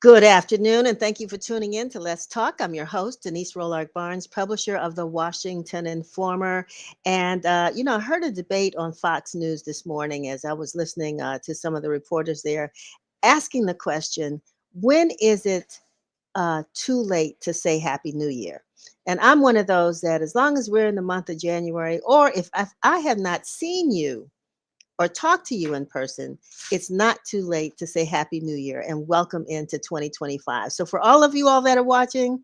Good afternoon, and thank you for tuning in to Let's Talk. I'm your host, Denise Rolark Barnes, publisher of the Washington Informer. And, I heard a debate on Fox News this morning as I was listening to some of the reporters there asking the question, when is it too late to say Happy New Year? And I'm one of those that as long as we're in the month of January, or if I have not seen you or talk to you in person, it's not too late to say Happy New Year and welcome into 2025. So, for all of you all that are watching,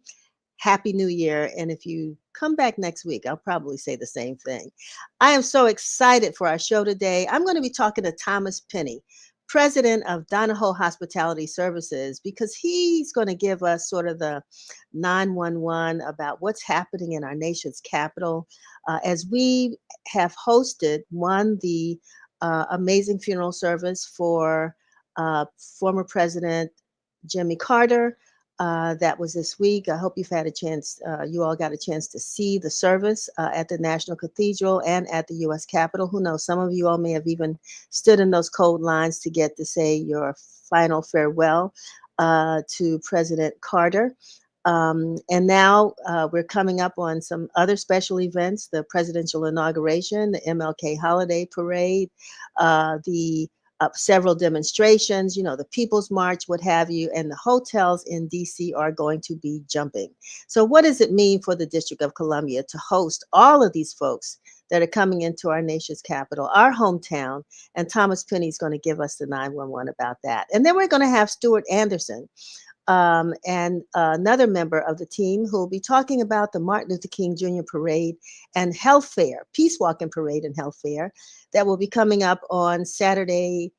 Happy New Year. And if you come back next week, I'll probably say the same thing. I am so excited for our show today. I'm going to be talking to Thomas Penny, president of Donohoe Hospitality Services, because he's going to give us sort of the 911 about what's happening in our nation's capital. As we have hosted the amazing funeral service for former President Jimmy Carter. That was this week. I hope you've had a chance, you all got a chance to see the service at the National Cathedral and at the U.S. Capitol. Who knows? Some of you all may have even stood in those cold lines to get to say your final farewell to President Carter. And now we're coming up on some other special events, the Presidential Inauguration, the MLK Holiday Parade, the several demonstrations, the People's March, what have you, and the hotels in DC are going to be jumping. So what does it mean for the District of Columbia to host all of these folks that are coming into our nation's capital, our hometown? And Thomas Penny is going to give us the 911 about that. And then we're going to have Stuart Anderson, and another member of the team who will be talking about the Martin Luther King Jr. Parade and Health Fair, Peace Walking Parade and Health Fair, that will be coming up on Saturday,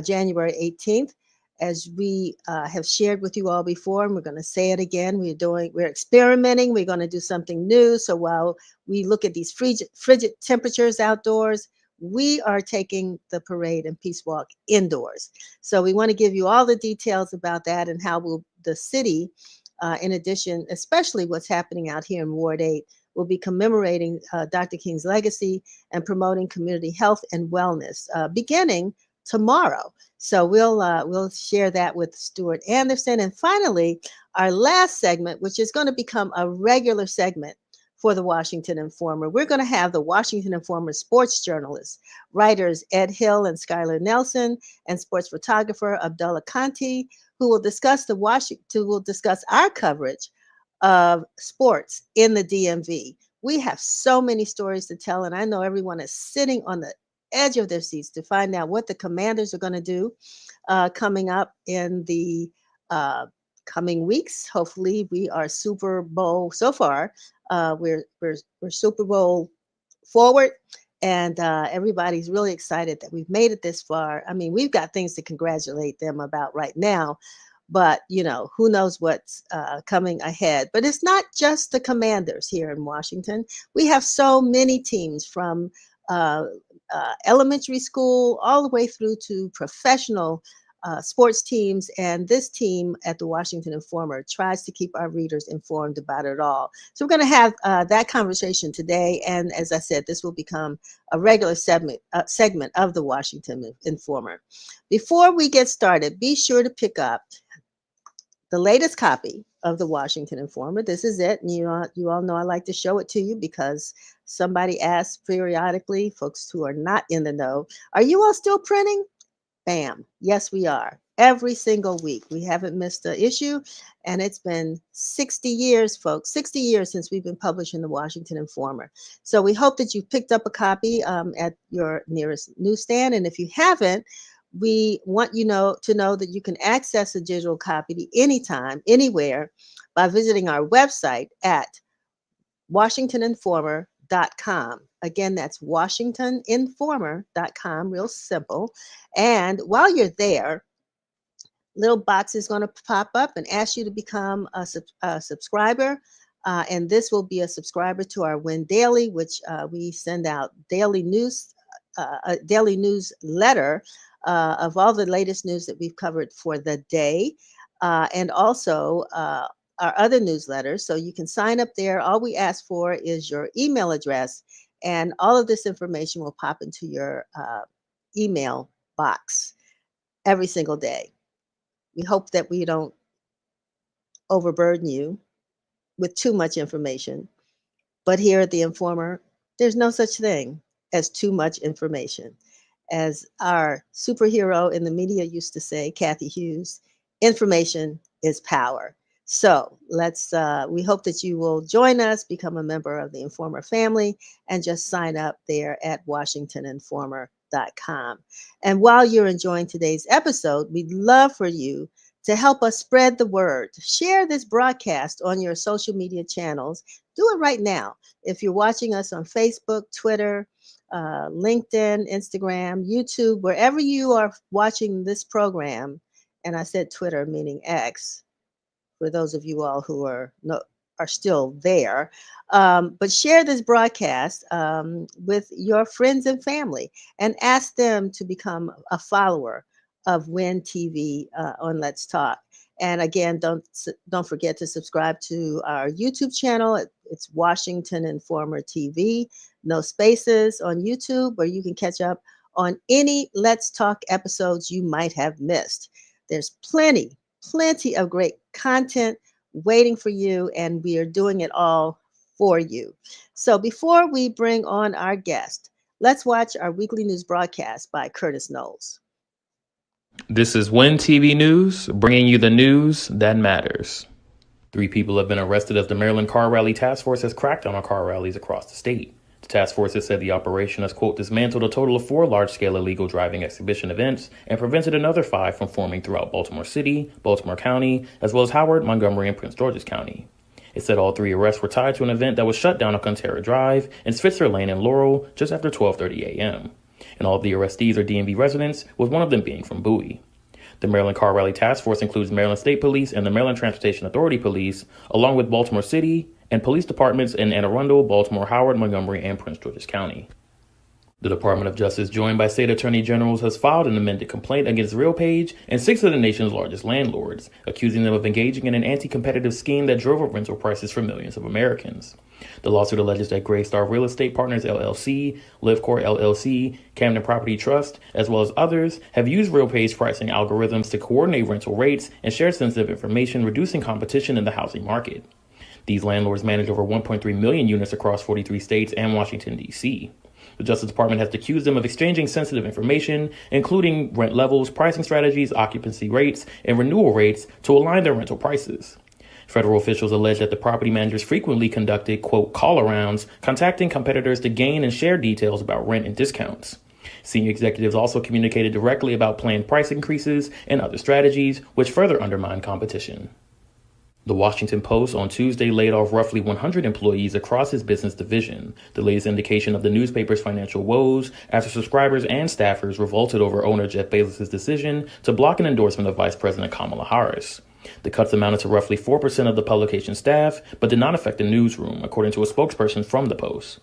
January 18th. As we have shared with you all before, and we're going to say it again, we're experimenting. We're going to do something new. So while we look at these frigid temperatures outdoors, we are taking the parade and peace walk indoors. So we want to give you all the details about that and how the city, in addition, especially what's happening out here in Ward 8, will be commemorating Dr. King's legacy and promoting community health and wellness beginning tomorrow. So we'll share that with Stuart Anderson. And finally, our last segment, which is going to become a regular segment for the Washington Informer. We're going to have the Washington Informer sports journalists, writers Ed Hill and Skylar Nelson, and sports photographer Abdullah Konte, who will discuss our coverage of sports in the DMV. We have so many stories to tell, and I know everyone is sitting on the edge of their seats to find out what the Commanders are going to do coming up in the coming weeks. Hopefully, we are Super Bowl so far. We're Super Bowl forward, and everybody's really excited that we've made it this far. I mean, we've got things to congratulate them about right now, but who knows what's coming ahead. But it's not just the Commanders here in Washington. We have so many teams from elementary school all the way through to professional sports teams, and this team at the Washington Informer tries to keep our readers informed about it all. So we're going to have that conversation today, and as I said, this will become a regular segment of the Washington Informer. Before we get started, be sure to pick up the latest copy of the Washington Informer. This is it, and you all know I like to show it to you because somebody asks periodically, folks who are not in the know, are you all still printing? Bam. Yes, we are. Every single week. We haven't missed an issue. And it's been 60 years, folks, 60 years since we've been publishing the Washington Informer. So we hope that you picked up a copy at your nearest newsstand. And if you haven't, we want you to know that you can access a digital copy anytime, anywhere, by visiting our website at WashingtonInformer.com. Again, that's WashingtonInformer.com, real simple. And while you're there, little box is going to pop up and ask you to become a subscriber. And this will be a subscriber to our Win Daily, which we send out daily news, a daily newsletter of all the latest news that we've covered for the day. And also our other newsletters. So you can sign up there. All we ask for is your email address, and all of this information will pop into your email box every single day. We hope that we don't overburden you with too much information. But here at the Informer, there's no such thing as too much information. As our superhero in the media used to say, Kathy Hughes, information is power. So we hope that you will join us, become a member of the Informer family, and just sign up there at WashingtonInformer.com. And while you're enjoying today's episode, we'd love for you to help us spread the word. Share this broadcast on your social media channels. Do it right now. If you're watching us on Facebook, Twitter, LinkedIn, Instagram, YouTube, wherever you are watching this program, and I said Twitter meaning X, for those of you all who are still there. But share this broadcast with your friends and family and ask them to become a follower of WIN TV on Let's Talk. And again, don't forget to subscribe to our YouTube channel. It's Washington Informer TV. No spaces on YouTube, where you can catch up on any Let's Talk episodes you might have missed. There's plenty of great content waiting for you, and we are doing it all for you. So before we bring on our guest, let's watch our weekly news broadcast by Curtis Knowles. This is WIN TV News, bringing you the news that matters. 3 people have been arrested as the Maryland Car Rally Task Force has cracked down on car rallies across the state. The task force has said the operation has, quote, dismantled a total of 4 large-scale illegal driving exhibition events and prevented another 5 from forming throughout Baltimore City, Baltimore County, as well as Howard, Montgomery, and Prince George's County. It said all 3 arrests were tied to an event that was shut down on Conterra Drive in Spitzer Lane and Laurel just after 12:30 a.m. And all of the arrestees are DMV residents, with one of them being from Bowie. The Maryland Car Rally Task Force includes Maryland State Police and the Maryland Transportation Authority Police, along with Baltimore City and police departments in Anne Arundel, Baltimore, Howard, Montgomery, and Prince George's County. The Department of Justice, joined by state attorney generals, has filed an amended complaint against RealPage and 6 of the nation's largest landlords, accusing them of engaging in an anti-competitive scheme that drove up rental prices for millions of Americans. The lawsuit alleges that Greystar Real Estate Partners LLC, LiveCore LLC, Camden Property Trust, as well as others, have used RealPage pricing algorithms to coordinate rental rates and share sensitive information, reducing competition in the housing market. These landlords manage over 1.3 million units across 43 states and Washington, D.C. The Justice Department has accused them of exchanging sensitive information, including rent levels, pricing strategies, occupancy rates, and renewal rates to align their rental prices. Federal officials allege that the property managers frequently conducted, quote, call-arounds, contacting competitors to gain and share details about rent and discounts. Senior executives also communicated directly about planned price increases and other strategies, which further undermine competition. The Washington Post on Tuesday laid off roughly 100 employees across its business division, the latest indication of the newspaper's financial woes after subscribers and staffers revolted over owner Jeff Bezos' decision to block an endorsement of Vice President Kamala Harris. The cuts amounted to roughly 4% of the publication's staff, but did not affect the newsroom, according to a spokesperson from the Post.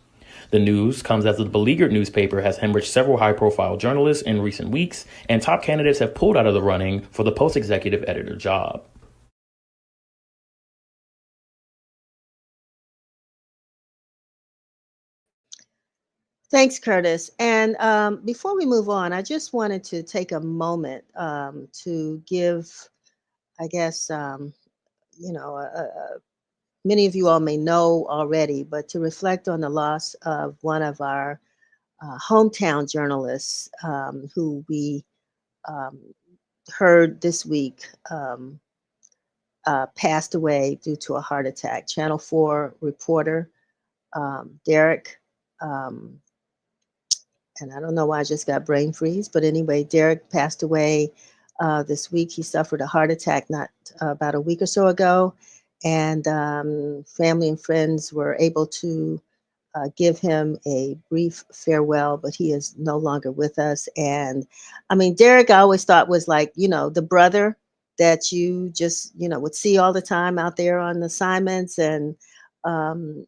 The news comes as the beleaguered newspaper has hemorrhaged several high-profile journalists in recent weeks, and top candidates have pulled out of the running for the Post executive editor job. Thanks, Curtis. And before we move on, I just wanted to take a moment to give, I guess, many of you all may know already, but to reflect on the loss of one of our hometown journalists who we um, heard this week passed away due to a heart attack. Channel 4 reporter Derek. And I don't know why I just got brain freeze, but anyway, Derek passed away this week. He suffered a heart attack not about a week or so ago, and family and friends were able to give him a brief farewell, but he is no longer with us. And I mean, Derek, I always thought was like, the brother that you just, would see all the time out there on assignments, and um,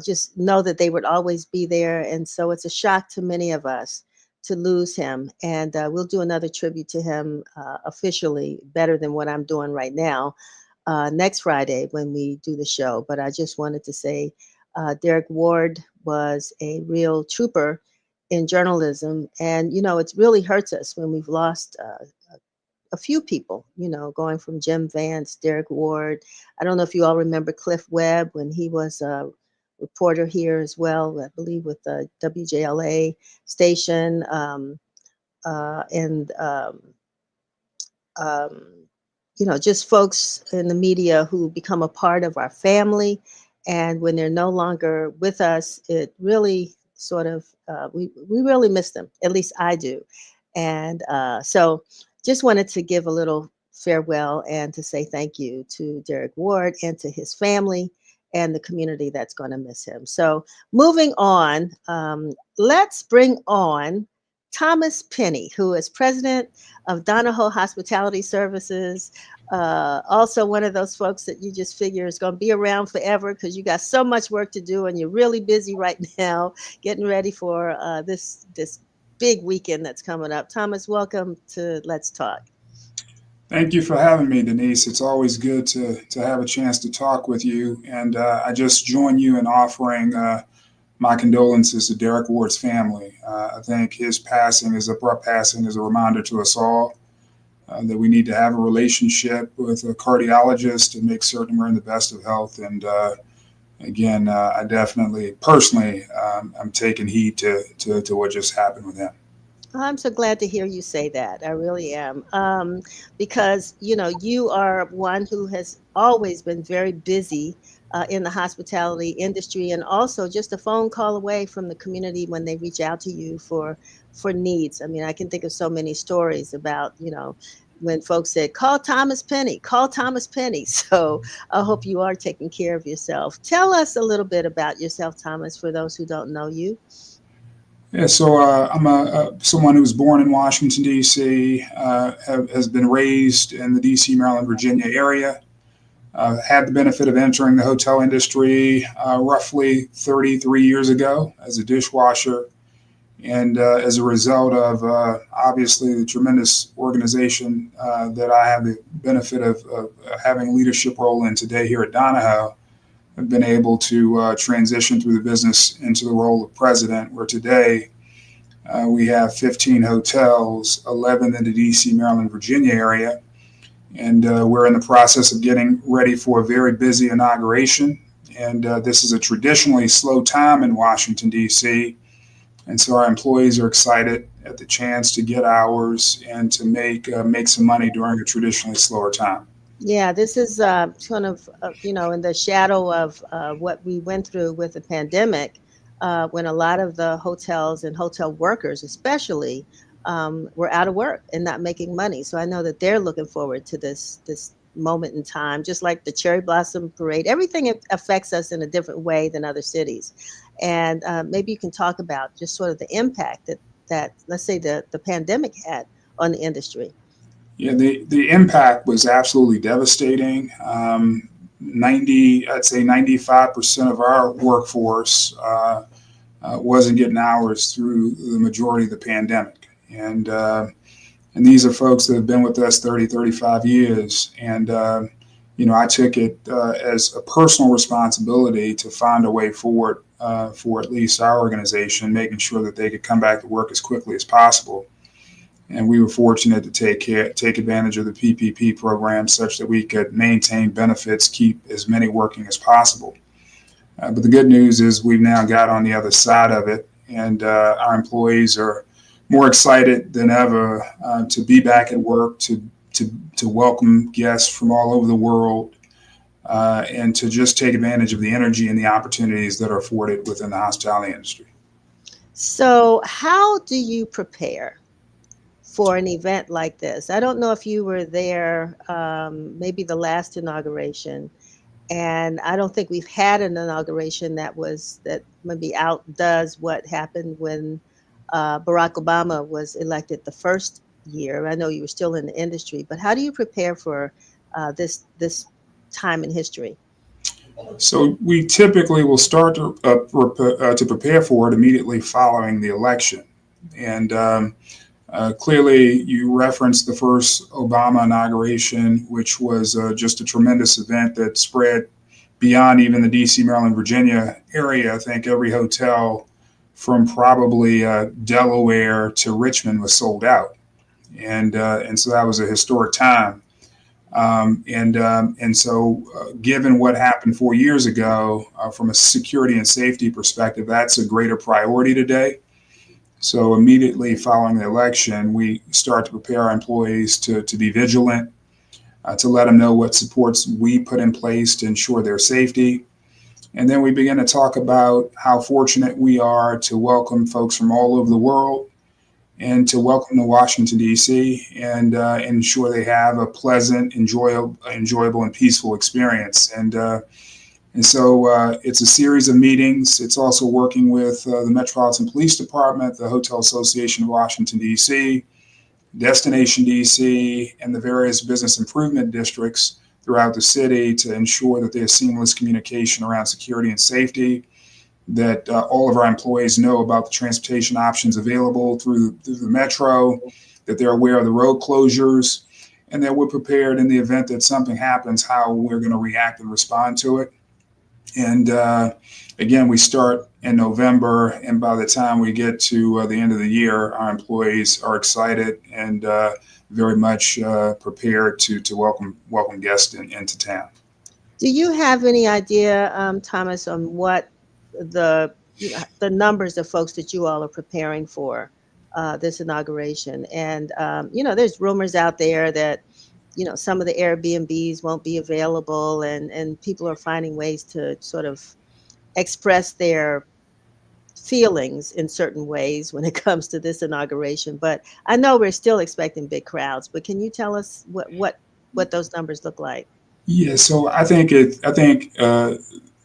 just know that they would always be there. And so it's a shock to many of us to lose him. And we'll do another tribute to him officially, better than what I'm doing right now, next Friday when we do the show. But I just wanted to say Derek Ward was a real trooper in journalism. And, it really hurts us when we've lost a few people, going from Jim Vance, Derek Ward. I don't know if you all remember Cliff Webb when he was a reporter here as well, I believe with the WJLA station, and um, just folks in the media who become a part of our family. And when they're no longer with us, it really sort of, we really miss them. At least I do. And so just wanted to give a little farewell and to say thank you to Derek Ward and to his family and the community that's going to miss him. So moving on, let's bring on Thomas Penny, who is president of Donohoe Hospitality Services. Also, one of those folks that you just figure is going to be around forever because you got so much work to do and you're really busy right now getting ready for this big weekend that's coming up. Thomas, welcome to Let's Talk. Thank you for having me, Denise. It's always good to have a chance to talk with you. And I just join you in offering my condolences to Derek Ward's family. I think his abrupt passing, is a reminder to us all that we need to have a relationship with a cardiologist to make certain we're in the best of health. And again, I definitely, personally, I'm taking heed to what just happened with him. I'm so glad to hear you say that. I really am. Because, you are one who has always been very busy in the hospitality industry, and also just a phone call away from the community when they reach out to you for needs. I mean, I can think of so many stories about, when folks said, call Thomas Penny, call Thomas Penny. So I hope you are taking care of yourself. Tell us a little bit about yourself, Thomas, for those who don't know you. Yeah, so I'm someone who was born in Washington, D.C., has been raised in the D.C., Maryland, Virginia area. Had the benefit of entering the hotel industry roughly 33 years ago as a dishwasher. And as a result of obviously the tremendous organization that I have the benefit of having a leadership role in today here at Donohoe, I've been able to transition through the business into the role of president, where today we have 15 hotels, 11 in the DC, Maryland, Virginia area. And we're in the process of getting ready for a very busy inauguration. And this is a traditionally slow time in Washington, D.C. And so our employees are excited at the chance to get hours and to make some money during a traditionally slower time. Yeah, this is kind of, in the shadow of what we went through with the pandemic, when a lot of the hotels and hotel workers especially were out of work and not making money. So I know that they're looking forward to this moment in time, just like the Cherry Blossom Parade. Everything affects us in a different way than other cities. And maybe you can talk about just sort of the impact that let's say the pandemic had on the industry. Yeah, the impact was absolutely devastating. 95% of our workforce wasn't getting hours through the majority of the pandemic. And these are folks that have been with us 30, 35 years. And, I took it as a personal responsibility to find a way forward for at least our organization, making sure that they could come back to work as quickly as possible. And we were fortunate to take advantage of the PPP program such that we could maintain benefits, keep as many working as possible. But the good news is we've now got on the other side of it, and our employees are more excited than ever to be back at work, to welcome guests from all over the world, and to just take advantage of the energy and the opportunities that are afforded within the hospitality industry. So how do you prepare for an event like this? I don't know if you were there, maybe the last inauguration, and I don't think we've had an inauguration that maybe outdoes what happened when Barack Obama was elected the first year. I know you were still in the industry, but how do you prepare for this time in history? So we typically will start to prepare for it immediately following the election. And clearly, you referenced the first Obama inauguration, which was just a tremendous event that spread beyond even the D.C., Maryland, Virginia area. I think every hotel from probably Delaware to Richmond was sold out. and so that was a historic time. Given what happened 4 years ago, from a security and safety perspective, that's a greater priority today. So immediately following the election, we start to prepare our employees to be vigilant, to let them know what supports we put in place to ensure their safety. And then we begin to talk about how fortunate we are to welcome folks from all over the world and to welcome to Washington, D.C., and ensure they have a pleasant, enjoyable and peaceful experience. And so it's a series of meetings. It's also working with the Metropolitan Police Department, the Hotel Association of Washington, D.C., Destination DC, and the various business improvement districts throughout the city to ensure that there's seamless communication around security and safety, that all of our employees know about the transportation options available through the metro, that they're aware of the road closures, and that we're prepared in the event that something happens, how we're going to react and respond to it. And again, we start in November, and by the time we get to the end of the year, our employees are excited and very much prepared to welcome guests into town. Do you have any idea, Thomas, on what the numbers of folks that you all are preparing for this inauguration? And there's rumors out there that some of the Airbnbs won't be available, and people are finding ways to sort of express their feelings in certain ways when it comes to this inauguration. But I know we're still expecting big crowds, but can you tell us what those numbers look like? Yeah, so I think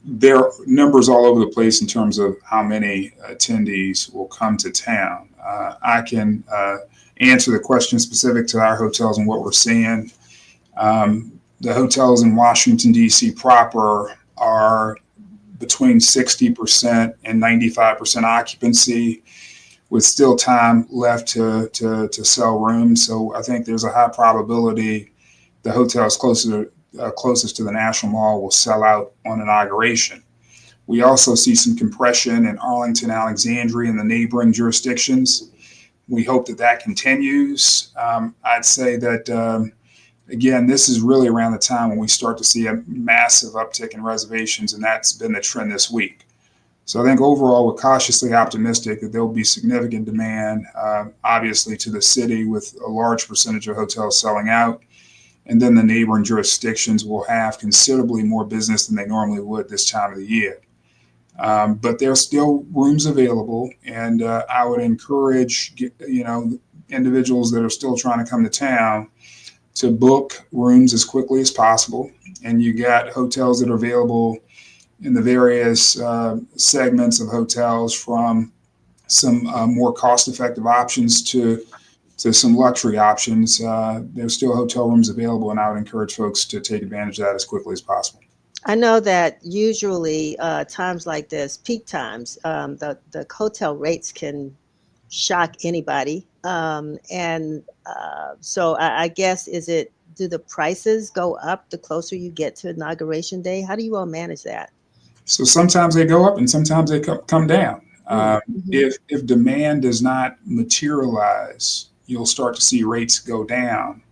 there are numbers all over the place in terms of how many attendees will come to town. I can answer the question specific to our hotels and what we're seeing. The hotels in Washington, D.C. proper are between 60% and 95% occupancy, with still time left to sell rooms. So I think there's a high probability the hotels closest to the National Mall will sell out on inauguration. We also see some compression in Arlington, Alexandria, and the neighboring jurisdictions. We hope that continues. I'd say that, again, this is really around the time when we start to see a massive uptick in reservations, and that's been the trend this week. So I think overall, we're cautiously optimistic that there will be significant demand, obviously, to the city, with a large percentage of hotels selling out. And then the neighboring jurisdictions will have considerably more business than they normally would this time of the year. But there are still rooms available, and I would encourage individuals that are still trying to come to town to book rooms as quickly as possible. And you got hotels that are available in the various segments of hotels, from some more cost-effective options to some luxury options. There's still hotel rooms available, and I would encourage folks to take advantage of that as quickly as possible. I know that usually times like this, peak times, the hotel rates can shock anybody. So I guess, do the prices go up the closer you get to Inauguration Day? How do you all manage that? So sometimes they go up and sometimes they come down. If demand does not materialize, you'll start to see rates go down,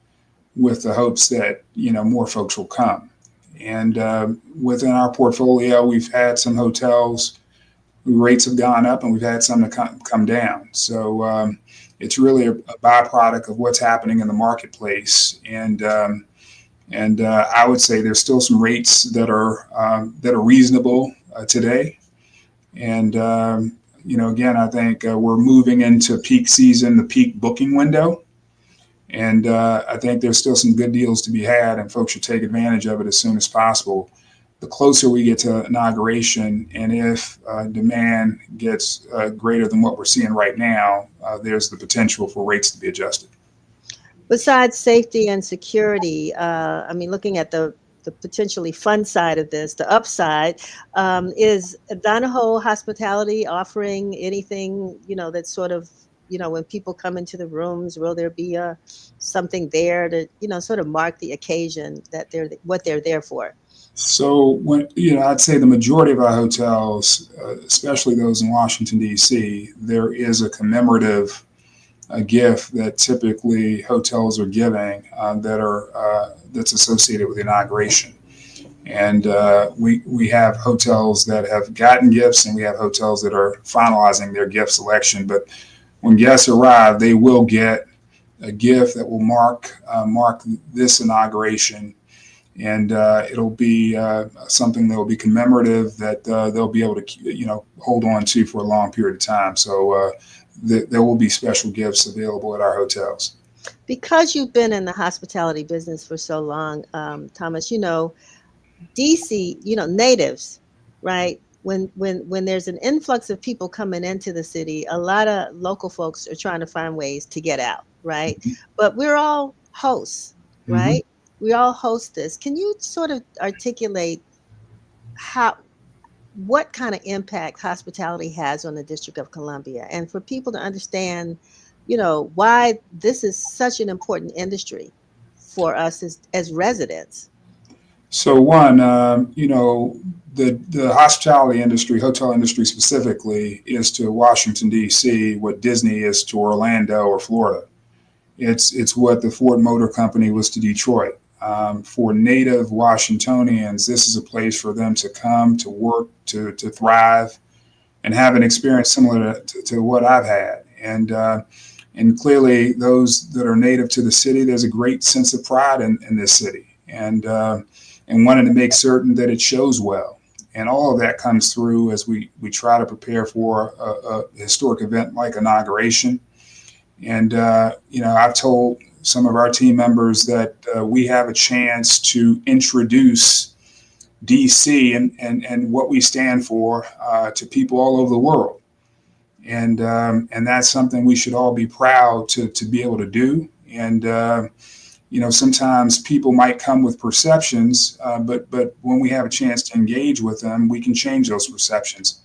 with the hopes that more folks will come. And within our portfolio, we've had some hotels whose rates have gone up, and we've had some to come down. So it's really a byproduct of what's happening in the marketplace. And I would say there's still some rates that are reasonable today. And again, I think we're moving into peak season, the peak booking window. And I think there's still some good deals to be had, and folks should take advantage of it as soon as possible. The closer we get to inauguration, and if demand gets greater than what we're seeing right now, there's the potential for rates to be adjusted. Besides safety and security, looking at the potentially fun side of this, the upside, is Donohoe Hospitality offering anything, that's sort of, when people come into the rooms, will there be something there to, sort of mark the occasion that what they're there for? So I'd say the majority of our hotels, especially those in Washington, D.C., there is a commemorative a gift that typically hotels are giving that's associated with the inauguration. And we have hotels that have gotten gifts, and we have hotels that are finalizing their gift selection. But when guests arrive, they will get a gift that will mark this inauguration, and it'll be something that will be commemorative that they'll be able to hold on to for a long period of time. So there will be special gifts available at our hotels. Because you've been in the hospitality business for so long, Thomas, DC, natives, right? When there's an influx of people coming into the city, a lot of local folks are trying to find ways to get out, right? Mm-hmm. But we're all hosts, Mm-hmm. right? We all host this. Can you sort of articulate what kind of impact hospitality has on the District of Columbia, and for people to understand, why this is such an important industry for us as residents? So one, the hospitality industry, hotel industry specifically, is to Washington D.C. what Disney is to Orlando or Florida. It's what the Ford Motor Company was to Detroit. For native Washingtonians, this is a place for them to come, to work, to thrive, and have an experience similar to what I've had. And clearly, those that are native to the city, there's a great sense of pride in this city, and wanting to make certain that it shows well. And all of that comes through as we try to prepare for a historic event like inauguration. And, I've told some of our team members that we have a chance to introduce DC and what we stand for to people all over the world. And that's something we should all be proud to be able to do. And, sometimes people might come with perceptions, but when we have a chance to engage with them, we can change those perceptions.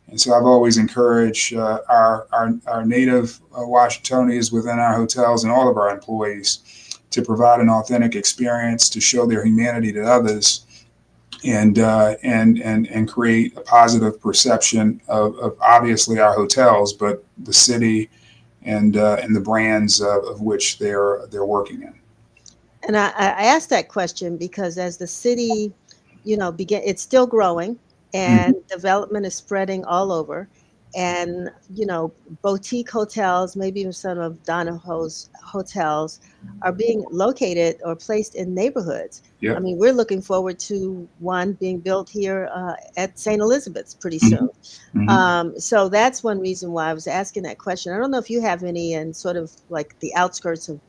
And so I've always encouraged our native Washingtonians within our hotels and all of our employees to provide an authentic experience, to show their humanity to others, and create a positive perception of obviously our hotels, but the city and the brands of which they're working in. And I asked that question because as the city, it's still growing, and development is spreading all over. And, boutique hotels, maybe even some of Donohoe's hotels, are being located or placed in neighborhoods. Yep. I mean, we're looking forward to one being built here at St. Elizabeth's pretty soon. So that's one reason why I was asking that question. I don't know if you have any in sort of like the outskirts of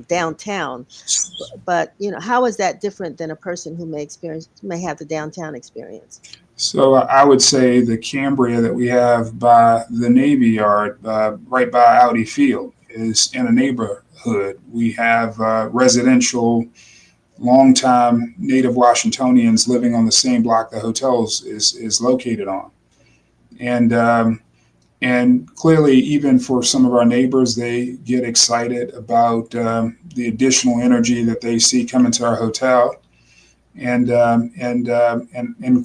downtown, but how is that different than a person who may have the downtown experience? So I would say the Cambria that we have by the Navy Yard, right by Audi Field, is in a neighborhood. We have residential, longtime native Washingtonians living on the same block the hotels is located on, and clearly, even for some of our neighbors, they get excited about the additional energy that they see coming to our hotel. And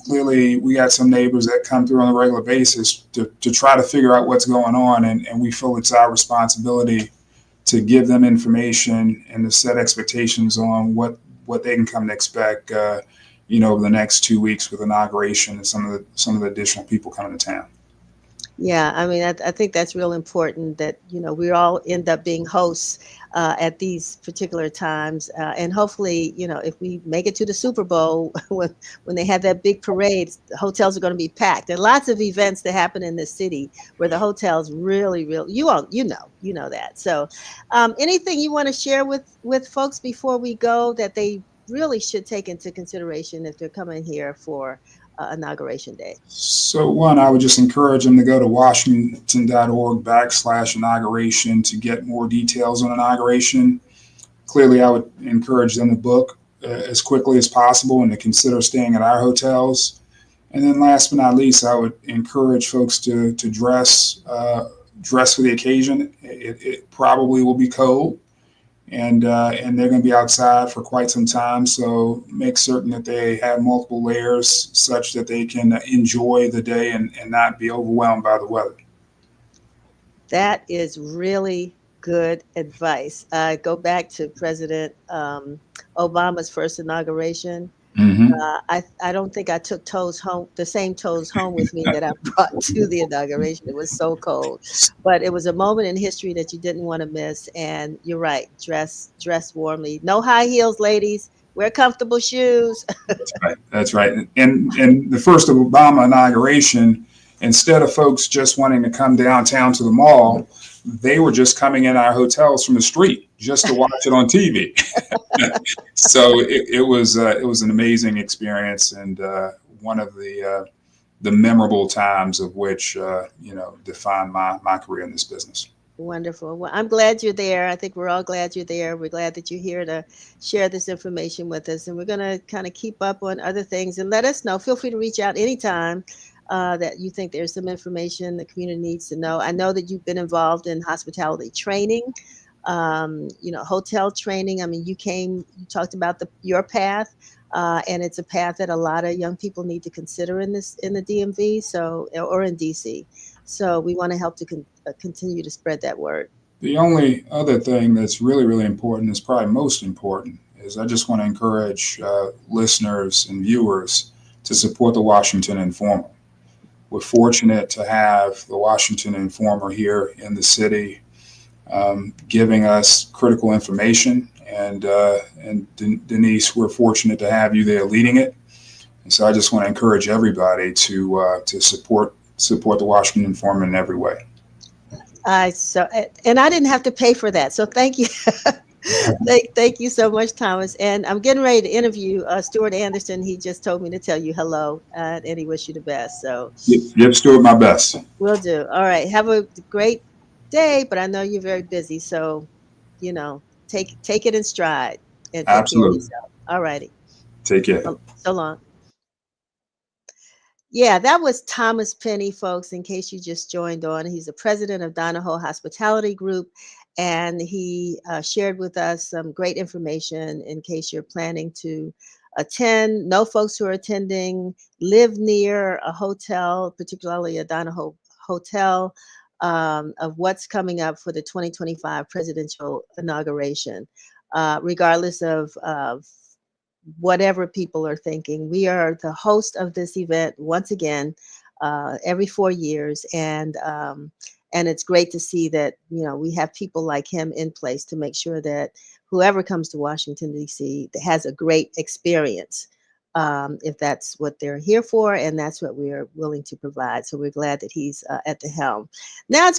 clearly, we got some neighbors that come through on a regular basis to try to figure out what's going on. And we feel it's our responsibility to give them information and to set expectations on what they can come to expect, over the next 2 weeks with inauguration and some of the additional people coming to town. Yeah, I mean, I think that's real important that, we all end up being hosts at these particular times. And hopefully, if we make it to the Super Bowl, when they have that big parade, the hotels are going to be packed. There are lots of events that happen in this city where the hotels really, you know that. So anything you want to share with folks before we go that they really should take into consideration if they're coming here for Inauguration Day? So one, I would just encourage them to go to washington.org/inauguration to get more details on inauguration. Clearly, I would encourage them to book as quickly as possible and to consider staying at our hotels. And then last but not least, I would encourage folks to dress for the occasion. It probably will be cold, and they're going to be outside for quite some time. So make certain that they have multiple layers such that they can enjoy the day and not be overwhelmed by the weather. That is really, Good advice. Go back to President Obama's first inauguration. Hmm. I don't think I took toes home, the same toes home with me that I brought to the inauguration. It was so cold, but it was a moment in history that you didn't want to miss. And you're right, dress warmly. No high heels, ladies. Wear comfortable shoes. That's right. That's right. And the first Obama inauguration, instead of folks just wanting to come downtown to the mall, they were just coming in our hotels from the street just to watch it on TV. So it was an amazing experience, and one of the memorable times of which defined my career in this business. Wonderful. Well, I'm glad you're there. I think we're all glad you're there. We're glad that you're here to share this information with us. And we're going to kind of keep up on other things and let us know. Feel free to reach out anytime that you think there's some information the community needs to know. I know that you've been involved in hospitality training, hotel training. I mean, you talked about your path. And it's a path that a lot of young people need to consider in the DMV, or in DC. So we want to help to continue to spread that word. The only other thing that's really, really important, is probably most important, is I just want to encourage listeners and viewers to support the Washington Informer. We're fortunate to have the Washington Informer here in the city, giving us critical information. And Denise, we're fortunate to have you there leading it. And so I just want to encourage everybody to support the Washington Informer in every way. And I didn't have to pay for that, so thank you. Thank you so much, Thomas. And I'm getting ready to interview Stuart Anderson. He just told me to tell you hello, and he wish you the best. So Give Stuart my best. will do. All right. Have a great day, but I know you're very busy, so take it in stride and take care of Absolutely. yourself. All righty. Take care. So long. Yeah, that was Thomas Penny, folks, in case you just joined on. He's the president of Donohoe Hospitality Group, and he shared with us some great information in case you're planning to attend. Know folks who are attending, live near a hotel, particularly a Donohoe hotel, of what's coming up for the 2025 presidential inauguration. Regardless of whatever people are thinking. We are the host of this event once again every 4 years, and it's great to see that we have people like him in place to make sure that whoever comes to Washington D.C. has a great experience. If that's what they're here for, and that's what we are willing to provide. So we're glad that he's at the helm. Now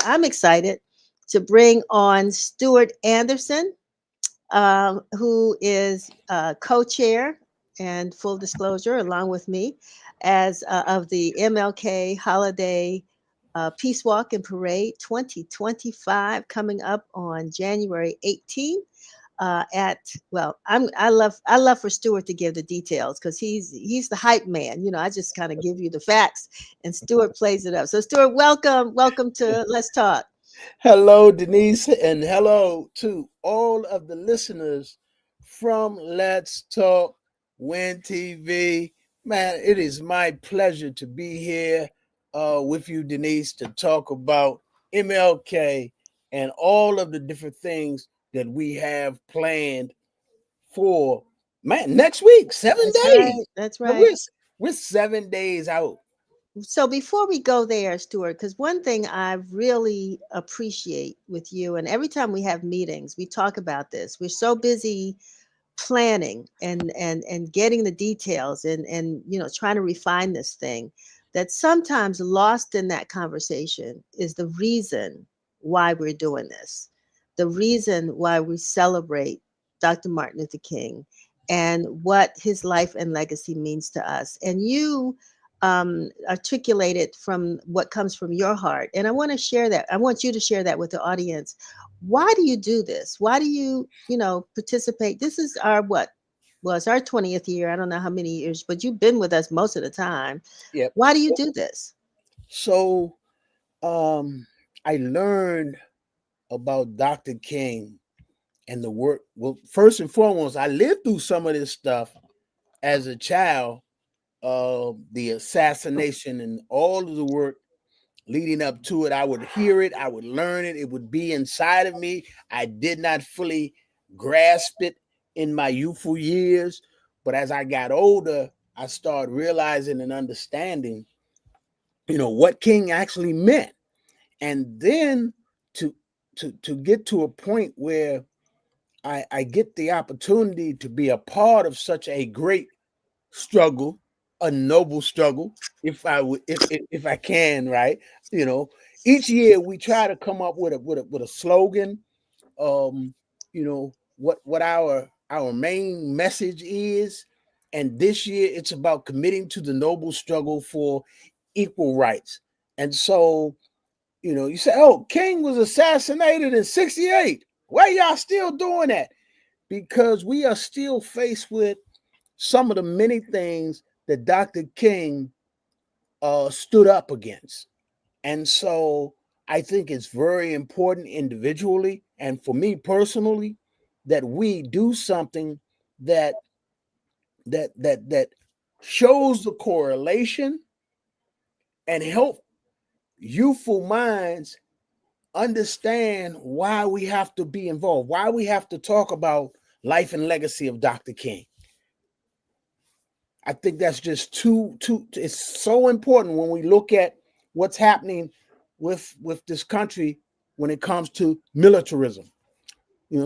I'm excited to bring on Stuart Anderson, who is co-chair and full disclosure, along with me, as of the MLK Holiday Peace Walk and Parade 2025, coming up on January 18th. I love for Stuart to give the details because he's the hype man. I just kind of give you the facts, and Stuart plays it up. So Stuart, welcome to Let's Talk. Hello, Denise, and hello to all of the listeners from Let's Talk Win TV. Man, it is my pleasure to be here with you, Denise, to talk about MLK and all of the different things that we have planned for next week, 7 days. That's right. We're 7 days out. So before we go there, Stuart, because one thing I really appreciate with you, and every time we have meetings, we talk about this. We're so busy planning and getting the details and trying to refine this thing, that sometimes lost in that conversation is the reason why we're doing this, the reason why we celebrate Dr. Martin Luther King and what his life and legacy means to us. And you articulate it from what comes from your heart. And I want to share that. I want you to share that with the audience. Why do you do this? Why do you participate? This is it's our 20th year. I don't know how many years, but you've been with us most of the time. Yep. Why do you do this? So I learned about Dr. King and the work. Well, first and foremost, I lived through some of this stuff as a child, the assassination and all of the work leading up to it. I would hear it, I would learn it, it would be inside of me. I did not fully grasp it in my youthful years, but as I got older, I started realizing and understanding, what King actually meant. And then to get to a point where I get the opportunity to be a part of such a great struggle, a noble struggle, if I can, right? Each year we try to come up with a slogan, what our main message is. And this year it's about committing to the noble struggle for equal rights. And so, you say, oh, King was assassinated in 68. Why y'all still doing that? Because we are still faced with some of the many things that Dr. King stood up against. And so I think it's very important individually and for me personally that we do something that shows the correlation and help youthful minds understand why we have to be involved, why we have to talk about life and legacy of Dr. King. I think that's just too it's so important when we look at what's happening with this country when it comes to militarism.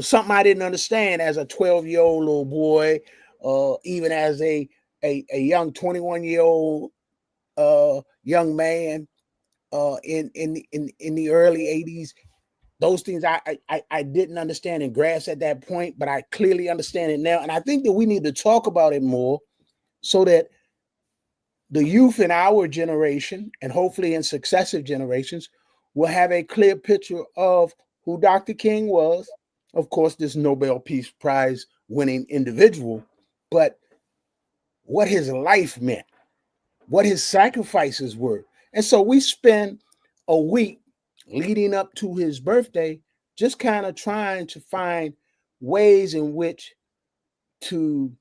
Something I didn't understand as a 12-year-old little boy, even as a young 21-year-old young man in the early 80s. Those things I didn't understand and grasp at that point, but I clearly understand it now. And I think that we need to talk about it more so that the youth in our generation, and hopefully in successive generations, will have a clear picture of who Dr. King was. Of course, this Nobel Peace Prize winning individual, but what his life meant, what his sacrifices were. And so we spend a week leading up to his birthday just kind of trying to find ways in which to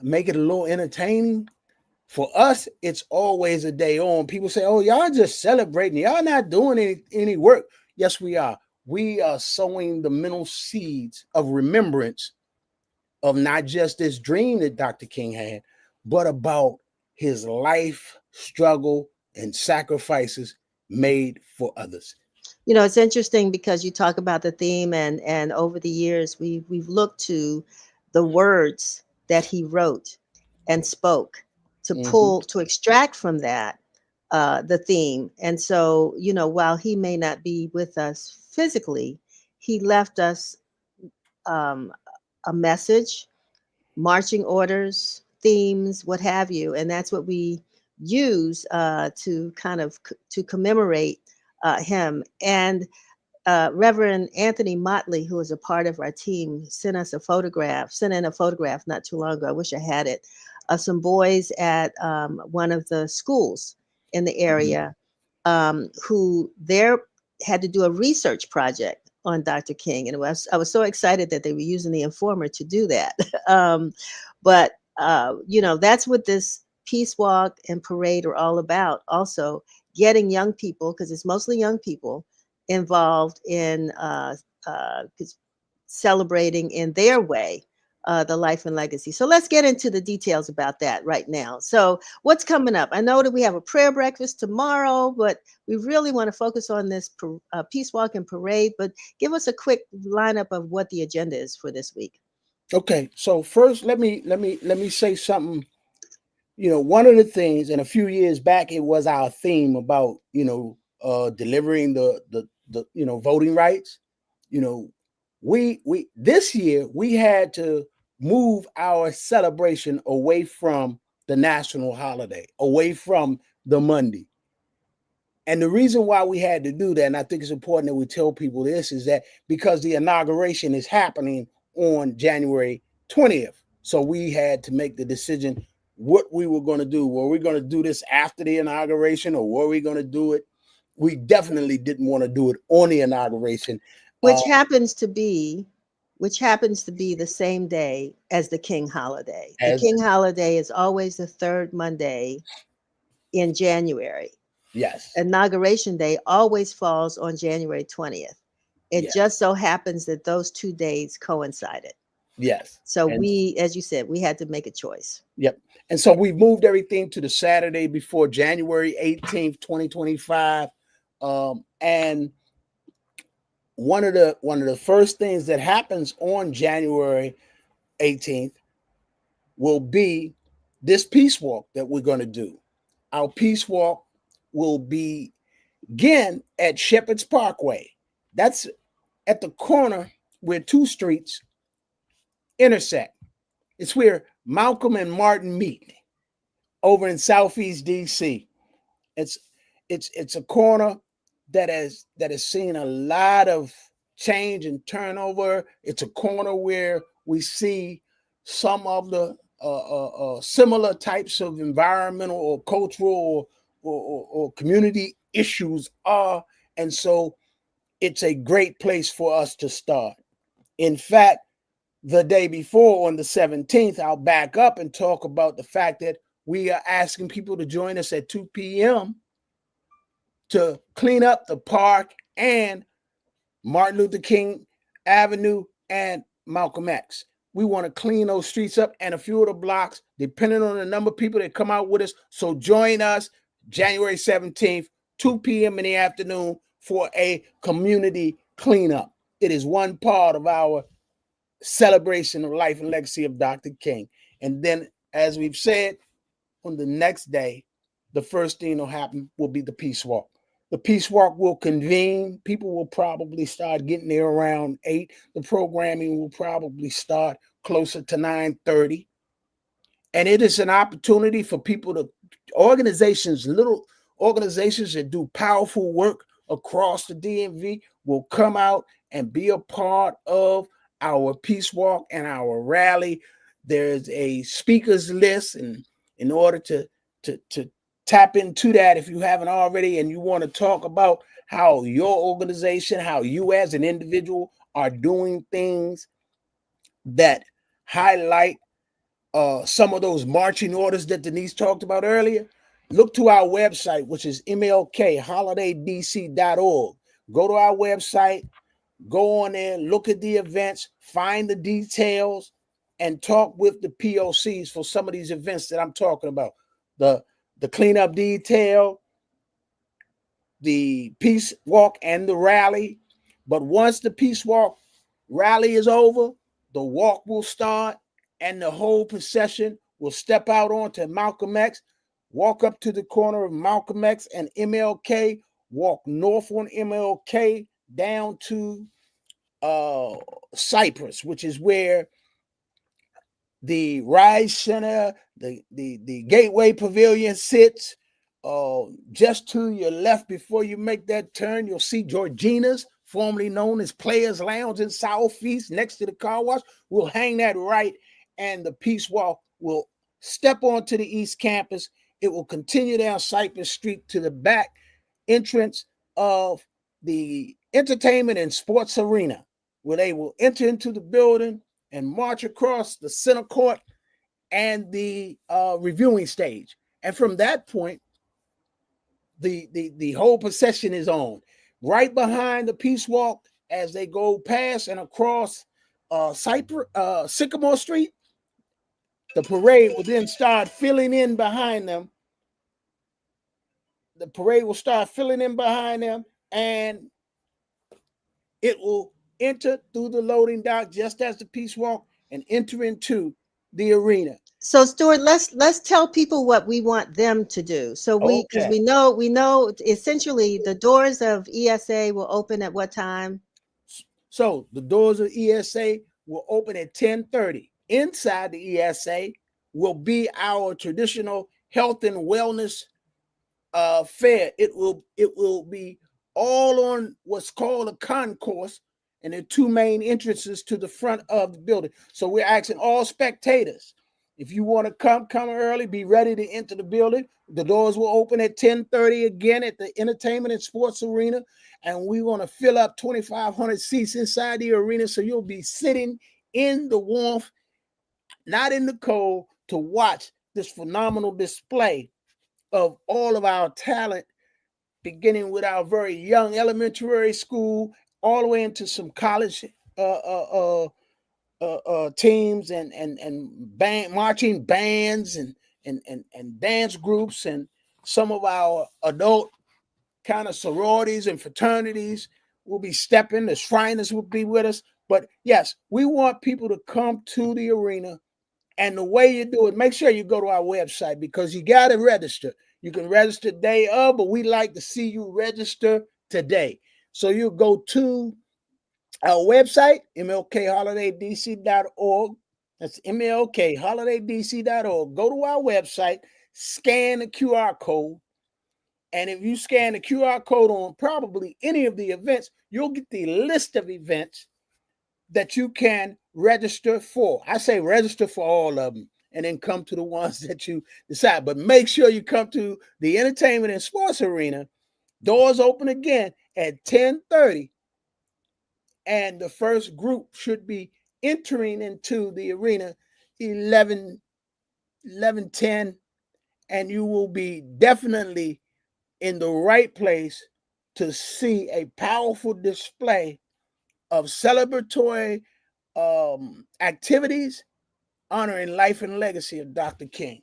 make it a little entertaining. For us, it's always a day on. People say, oh, y'all just celebrating. Y'all not doing any work. Yes, we are. We are sowing the mental seeds of remembrance of not just this dream that Dr. King had, but about his life, struggle, and sacrifices made for others. It's interesting because you talk about the theme, and over the years we've looked to the words that he wrote and spoke to extract from that the theme. And so, while he may not be with us physically, he left us a message, marching orders, themes, what have you, and that's what we use to kind of to commemorate him. And Reverend Anthony Motley, who is a part of our team, sent in a photograph not too long ago. I wish I had it, of some boys at one of the schools in the area who had to do a research project on Dr. King. And I was so excited that they were using the Informer to do that. But that's what this Peace Walk and Parade are all about. Also, getting young people, because it's mostly young people, involved in celebrating in their way the life and legacy. So let's get into the details about that right now. So what's coming up? I know that we have a prayer breakfast tomorrow, but we really want to focus on this Peace Walk and Parade. But give us a quick lineup of what the agenda is for this week. Okay, so first let me say something. One of the things, and a few years back, it was our theme about delivering the voting rights. We this year we had to move our celebration away from the national holiday, away from the Monday. And the reason why we had to do that, and I think it's important that we tell people this, is that because the inauguration is happening on January 20th. So we had to make the decision what we were going to do. Were we going to do this after the inauguration, or were we going to do it? We definitely didn't want to do it on the inauguration. Which happens to be the same day as the King holiday. The King holiday is always the third Monday in January. Yes. Inauguration Day always falls on January 20th. It Yes. just so happens that those 2 days coincided. Yes. So And we, as you said, we had to make a choice. yep. And so we moved everything to the Saturday before January 18th, 2025. And one of the first things that happens on January 18th will be this peace walk that we're going to do. Our peace walk will begin at Shepherd's Parkway. That's at the corner where 2 streets intersect. It's where Malcolm and Martin meet over in Southeast DC. It's a corner that has seen a lot of change and turnover. It's a corner where we see some of the similar types of environmental or cultural or community issues are, and so it's a great place for us to start. In fact, the day before, on the 17th, I'll back up and talk about the fact that we are asking people to join us at 2 p.m. to clean up the park and Martin Luther King Avenue and Malcolm X. We want to clean those streets up and a few of the blocks, depending on the number of people that come out with us. So join us January 17th, 2 p.m. in the afternoon for a community cleanup. It is one part of our celebration of life and legacy of Dr. King. And then, as we've said, on the next day, the first thing that'll happen will be the peace walk. The peace walk will convene. People will probably start getting there around 8. The programming will probably start closer to 9:30. And it is an opportunity for people to, little organizations that do powerful work across the DMV will come out and be a part of our peace walk and our rally. There's a speakers list, and in order to tap into that, if you haven't already, and you want to talk about how your organization, how you as an individual are doing things that highlight some of those marching orders that Denise talked about earlier, look to our website, which is mlkholidayDC.org. Go to our website, go on there, look at the events, find the details, and talk with the POCs for some of these events that I'm talking about. The cleanup detail, the peace walk, and the rally. But once the peace walk rally is over, the walk will start, and the whole procession will step out onto Malcolm X, walk up to the corner of Malcolm X and MLK, walk north on MLK down to Cypress, which is where the Rise Center, the Gateway Pavilion sits. Just to your left before you make that turn, you'll see Georgina's, formerly known as Players Lounge in Southeast, next to the car wash. We'll hang that right, and the peace walk will step onto the East Campus. It will continue down Cypress Street to the back entrance of the Entertainment and Sports Arena, where they will enter into the building and march across the center court and the reviewing stage. And from that point, the whole procession is on. Right behind the peace walk, as they go past and across Sycamore Street, the parade will then start filling in behind them. The parade will start filling in behind them, and it will enter through the loading dock just as the peace walk and enter into the arena. So Stuart, let's tell people what we want them to do. So because we know essentially the doors of ESA will open at what time? So the doors of ESA will open at 10:30. Inside the ESA will be our traditional health and wellness fair. It will be all on what's called a concourse, and there are 2 main entrances to the front of the building. So we're asking all spectators, if you want to come early, be ready to enter the building. The doors will open at 10:30 again at the Entertainment and Sports Arena, and we want to fill up 2,500 seats inside the arena, so you'll be sitting in the warmth, not in the cold, to watch this phenomenal display of all of our talent beginning with our very young elementary school, all the way into some college teams and band marching bands and dance groups, and some of our adult kind of sororities and fraternities will be stepping. The Shriners will be with us. But yes, we want people to come to the arena. And the way you do it, make sure you go to our website, because you got to register. You can register day of, but we like to see you register today. So you go to our website, mlkholidayDC.org. That's mlkholidayDC.org. Go to our website, scan the QR code. And if you scan the QR code on probably any of the events, you'll get the list of events that you can register for. I say register for all of them and then come to the ones that you decide. But make sure you come to the entertainment and sports arena. Doors open again at 10:30. And the first group should be entering into the arena 11:10. And you will be definitely in the right place to see a powerful display of celebratory activities honoring life and legacy of Dr. King.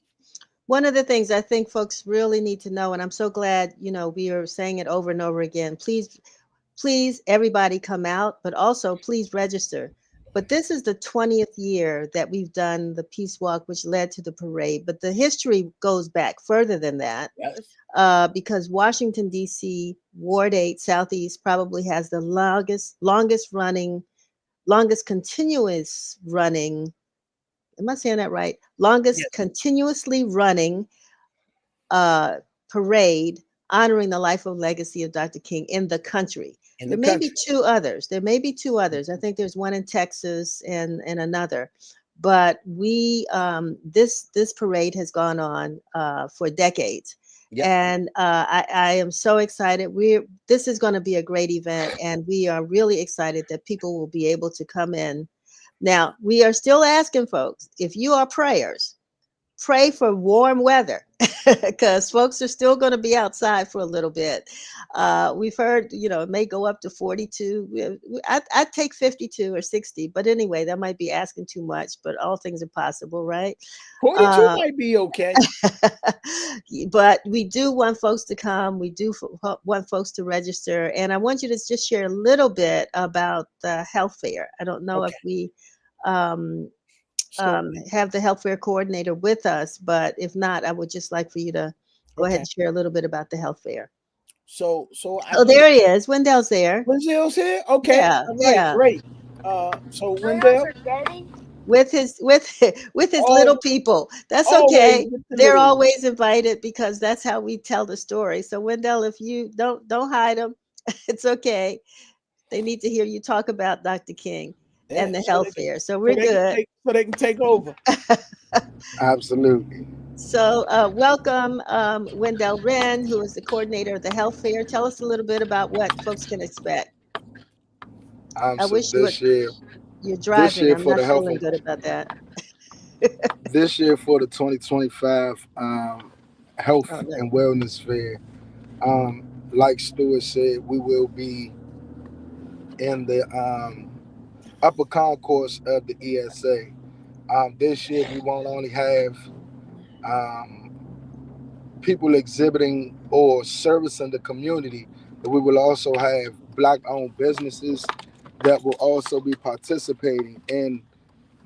One of the things I think folks really need to know, and I'm so glad, we are saying it over and over again, please, everybody come out, but also please register. But this is the 20th year that we've done the Peace Walk, which led to the parade. But the history goes back further than that. Yes. Because Washington, D.C., Ward 8 Southeast probably has the longest continuous running, am I saying that right? Longest Yes. continuously running parade honoring the life and legacy of Dr. King in the country. There may be two others. I think there's one in Texas and another. But we this parade has gone on for decades. Yep. And I am so excited. This is going to be a great event, and we are really excited that people will be able to come in. Now, we are still asking folks, if you are prayers, pray for warm weather, because folks are still going to be outside for a little bit. We've heard, it may go up to 42. I'd take 52 or 60, but anyway, that might be asking too much, but all things are possible, right? 42 might be okay. But we do want folks to come. We do want folks to register. And I want you to just share a little bit about the health fair. I don't know if we have the health fair coordinator with us, but if not, I would just like for you to go ahead and share a little bit about the health fair. So there he is. Wendell's there. Wendell's here. Okay. Yeah. Yeah. Great. So Wendell with his little people. That's okay. They're always invited, because that's how we tell the story. So Wendell, if you don't hide them, it's okay. They need to hear you talk about Dr. King and the health fair. So we're good. So they can take over. Absolutely. So welcome, Wendell Wren, who is the coordinator of the health fair. Tell us a little bit about what folks can expect. I wish you're driving. I'm not feeling good about that. This year for the 2025 Health and Wellness Fair, like Stuart said, we will be in the upper concourse of the ESA. This year we won't only have people exhibiting or servicing the community, but we will also have Black-owned businesses that will also be participating in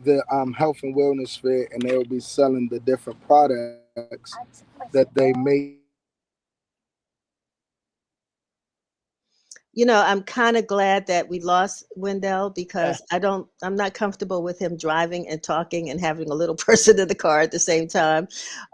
the health and wellness fair, and they will be selling the different products that they make. I'm kind of glad that we lost Wendell, because I'm not comfortable with him driving and talking and having a little person in the car at the same time.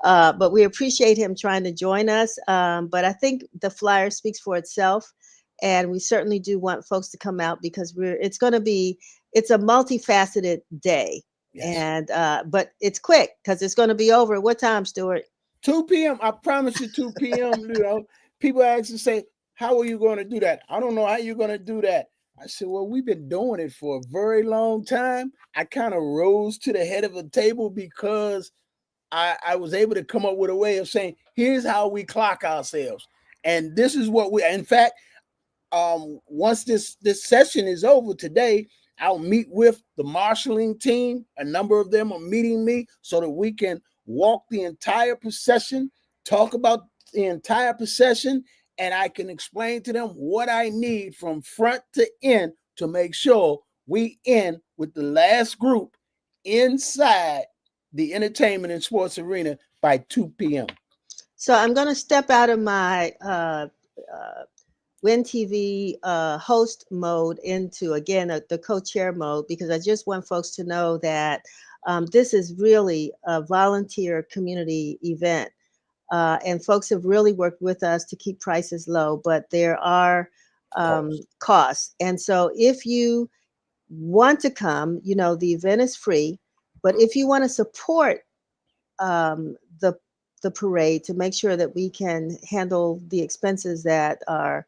But we appreciate him trying to join us. But I think the flyer speaks for itself. And we certainly do want folks to come out, because it's a multifaceted day. Yes. And but it's quick, because it's going to be over. What time, Stuart? 2 p.m. I promise you, 2 p.m. People ask and say, how are you going to do that? I don't know how you're going to do that. I said, well, we've been doing it for a very long time. I kind of rose to the head of the table because I was able to come up with a way of saying, here's how we clock ourselves. And this is what in fact, once this session is over today, I'll meet with the marshaling team. A number of them are meeting me so that we can walk the entire procession, talk about the entire procession, and I can explain to them what I need from front to end to make sure we end with the last group inside the entertainment and sports arena by 2 p.m. So I'm going to step out of my Win TV host mode into, again, the co-chair mode, because I just want folks to know that this is really a volunteer community event. And folks have really worked with us to keep prices low, but there are costs. And so if you want to come, the event is free, but if you want to support the parade to make sure that we can handle the expenses that are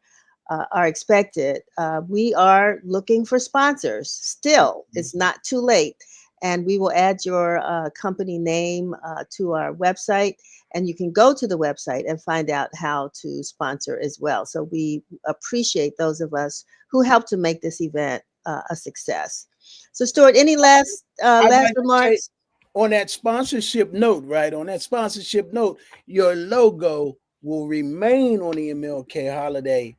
expected, we are looking for sponsors. Still, it's not too late, and we will add your company name to our website, and you can go to the website and find out how to sponsor as well. So we appreciate those of us who help to make this event a success. So, Stuart, any last remarks? On that sponsorship note, right? On that sponsorship note, your logo will remain on the MLK holiday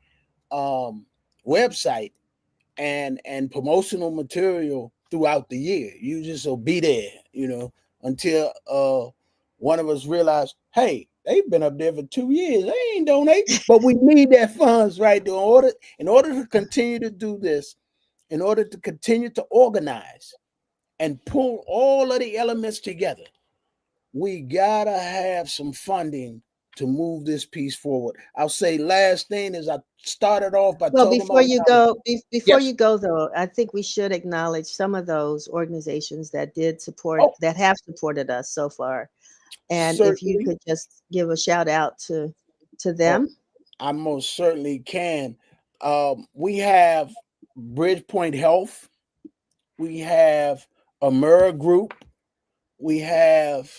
website and promotional material throughout the year. You just will be there, until one of us realize, hey, they've been up there for 2 years. They ain't donate, but we need that funds, right? In order to continue to do this, in order to continue to organize and pull all of the elements together, we gotta have some funding to move this piece forward. I'll say last thing is I started off by talking before about you go though, I think we should acknowledge some of those organizations that did support that have supported us so far. And certainly, if you could just give a shout out to them. I most certainly can. We have Bridgepoint Health, we have Amera Group, we have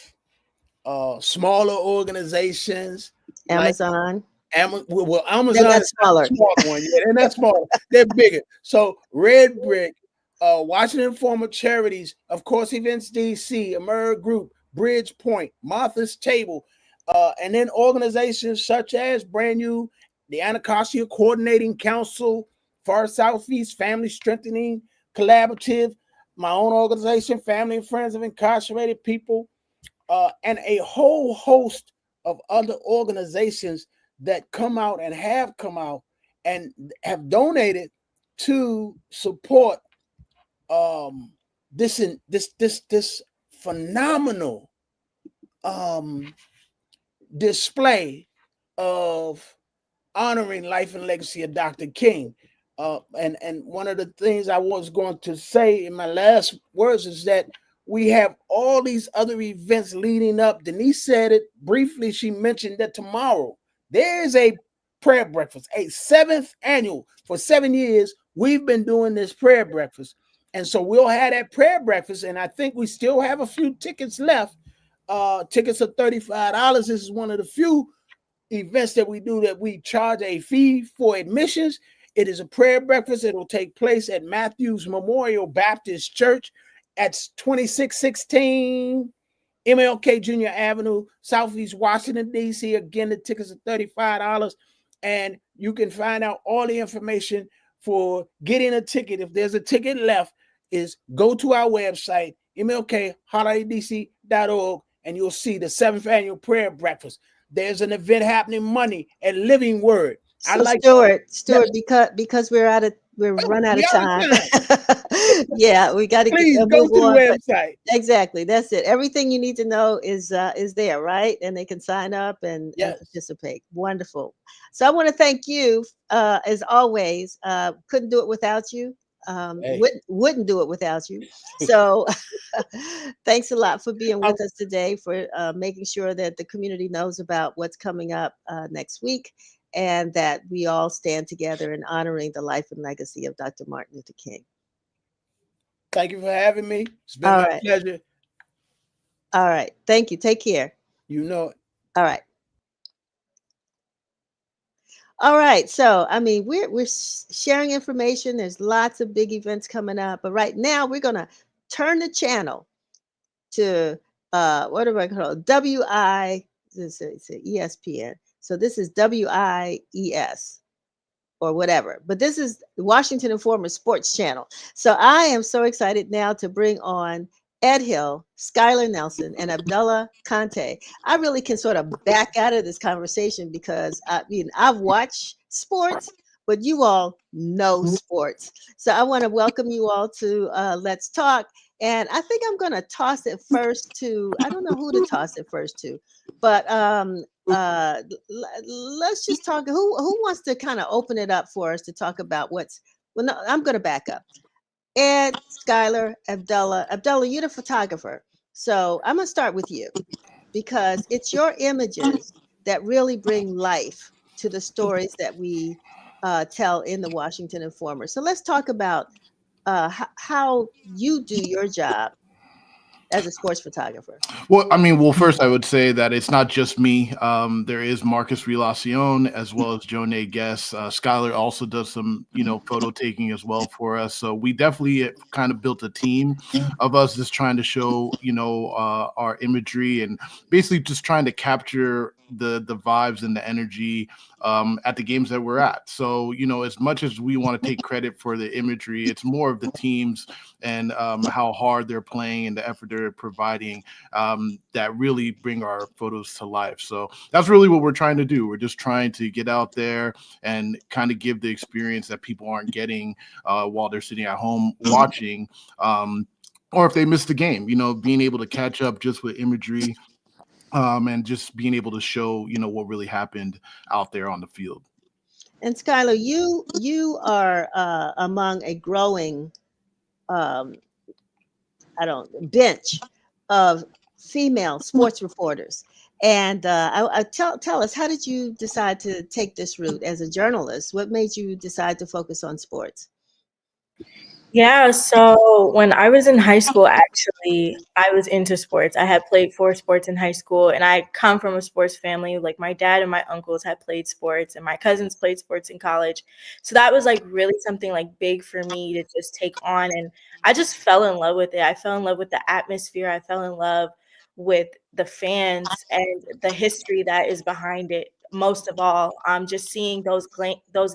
smaller organizations, Amazon. Amazon is smaller. One, and that's smaller. They're bigger. So Red Brick, Washington Informal Charities, of course, Events DC, Amera Group, Bridgepoint, Martha's Table, and then organizations such as brand new, the Anacostia Coordinating Council, Far Southeast Family Strengthening Collaborative, my own organization, Family and Friends of Incarcerated People, and a whole host of other organizations that come out and have come out and have donated to support this phenomenal display of honoring life and legacy of Dr. King. And one of the things I was going to say in my last words is that we have all these other events leading up. Denise said it briefly. She mentioned that tomorrow there is a prayer breakfast, a 7th annual. For 7 years, we've been doing this prayer breakfast. And so we'll have that prayer breakfast. And I think we still have a few tickets left. Tickets are $35. This is one of the few events that we do that we charge a fee for admissions. It is a prayer breakfast. It will take place at Matthews Memorial Baptist Church at 2616 MLK Jr. Avenue, Southeast Washington, D.C. Again, the tickets are $35. And you can find out all the information for getting a ticket. If there's a ticket left, is go to our website, mlkholidayDC.org, and you'll see the 7th annual prayer breakfast. There's an event happening Monday at Living Word. So Stuart, because we're run out of time. Yeah, we got to go to the website. Exactly, that's it. Everything you need to know is there, right? And they can sign up and participate. Wonderful. So I want to thank you, as always. Couldn't do it without you. Wouldn't do it without you. So thanks a lot for being with us today, for making sure that the community knows about what's coming up next week, and that we all stand together in honoring the life and legacy of Dr. Martin Luther King. Thank you for having me. It's been my pleasure. All right. Thank you. Take care. You know it. All right. All right. So, I mean, we're sharing information. There's lots of big events coming up, but right now we're gonna turn the channel to what do I call it? It's ESPN. So this is WIES or whatever. But this is the Washington Informer Sports Channel. So I am so excited now to bring on Ed Hill, Skylar Nelson, and Abdullah Konte. I really can sort of back out of this conversation because I mean I've watched sports, but you all know sports. So I want to welcome you all to Let's Talk. And I think I'm going to toss it first to, I don't know who to toss it first to, but let's just talk. Who wants to kind of open it up for us to talk about what's? Well, no, I'm going to back up. Ed, Skylar, Abdullah, you're the photographer, so I'm gonna start with you because it's your images that really bring life to the stories that we tell in the Washington Informer. So let's talk about how you do your job as a sports photographer. Well, first I would say that it's not just me. There is Marcus Relacion as well as Jonay Guest. Skylar also does some, photo taking as well for us. So we definitely kind of built a team of us just trying to show, our imagery and basically just trying to capture the vibes and the energy at the games that we're at. So, as much as we want to take credit for the imagery, it's more of the teams and how hard they're playing and the effort they're providing that really bring our photos to life. So that's really what we're trying to do. We're just trying to get out there and kind of give the experience that people aren't getting while they're sitting at home watching. Or if they miss the game, being able to catch up just with imagery and just being able to show, what really happened out there on the field. And Skylar, you are among a growing bench of female sports reporters. And tell us, how did you decide to take this route as a journalist? What made you decide to focus on sports? Yeah, so when I was in high school, actually, I was into sports. I had played 4 sports in high school, and I come from a sports family. Like my dad and my uncles had played sports, and my cousins played sports in college. So that was like really something like big for me to just take on. And I just fell in love with it. I fell in love with the atmosphere. I fell in love with the fans and the history that is behind it. Most of all, just seeing those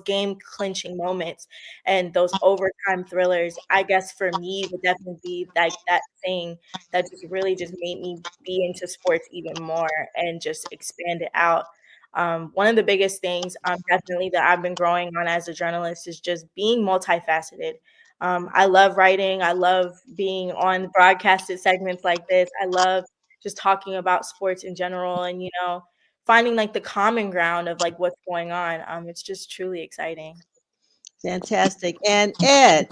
game clinching moments and those overtime thrillers, I guess for me would definitely be like that thing that just really just made me be into sports even more and just expand it out. One of the biggest things definitely that I've been growing on as a journalist is just being multifaceted. I love writing. I love being on broadcasted segments like this. I love just talking about sports in general and, finding like the common ground of like what's going on. It's just truly exciting. Fantastic. And Ed,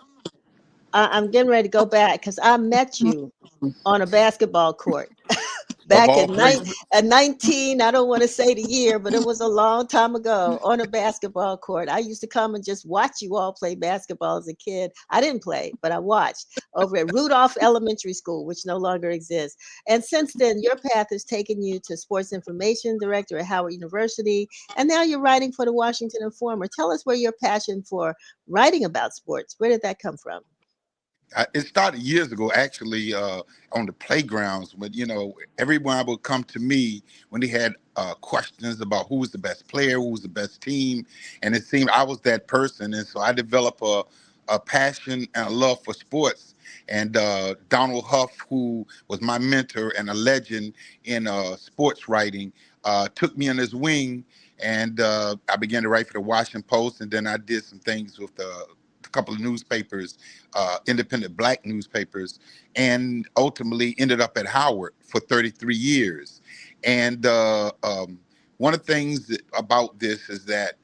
I'm getting ready to go back because I met you on a basketball court back in 19, I don't want to say the year, but it was a long time ago on a basketball court. I used to come and just watch you all play basketball as a kid. I didn't play, but I watched over at Rudolph Elementary School, which no longer exists. And since then, your path has taken you to sports information director at Howard University. And now you're writing for the Washington Informer. Tell us where your passion for writing about sports, where did that come from? It started years ago, actually, on the playgrounds. But everyone would come to me when they had questions about who was the best player, who was the best team, and it seemed I was that person. And so I developed a passion and a love for sports. And Donald Huff, who was my mentor and a legend in sports writing, took me on his wing, and I began to write for the Washington Post, and then I did some things with a couple of newspapers, independent Black newspapers, and ultimately ended up at Howard for 33 years. And one of the things about this is that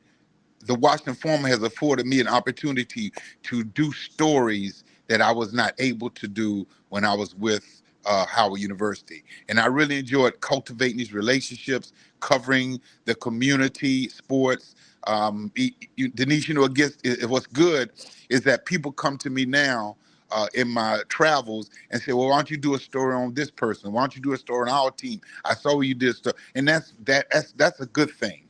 the Washington Informer has afforded me an opportunity to do stories that I was not able to do when I was with Howard University. And I really enjoyed cultivating these relationships, covering the community, sports. Denise, what's good is that people come to me now in my travels and say, well, why don't you do a story on this person? Why don't you do a story on our team? I saw you did stuff. And that's a good thing,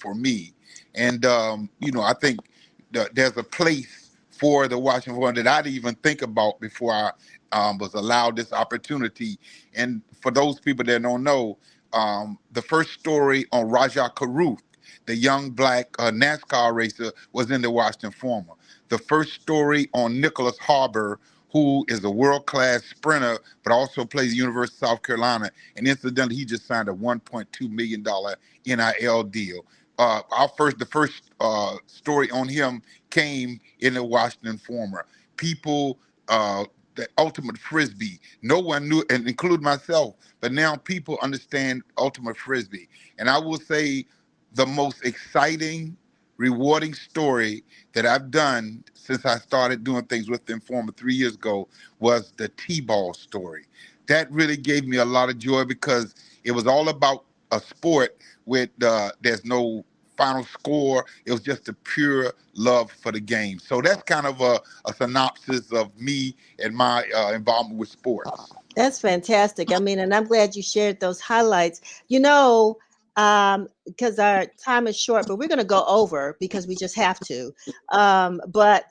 for me. And I think there's a place for the Washington Football that I didn't even think about before I was allowed this opportunity. And for those people that don't know, the first story on Raja Karuth, the young black NASCAR racer, was in the Washington Informer. The first story on Nicholas Harbor, who is a world-class sprinter, but also plays at the University of South Carolina. And incidentally, he just signed a $1.2 million NIL deal. The first story on him came in the Washington Informer. People, the ultimate frisbee. No one knew, and include myself, but now people understand ultimate frisbee. And I will say the most exciting, rewarding story that I've done since I started doing things with the Informer 3 years ago was the T-ball story. That really gave me a lot of joy because it was all about a sport with there's no final score. It was just a pure love for the game. So that's kind of a synopsis of me and my involvement with sports. That's fantastic. I mean, and I'm glad you shared those highlights. Because our time is short, but we're going to go over because we just have to. But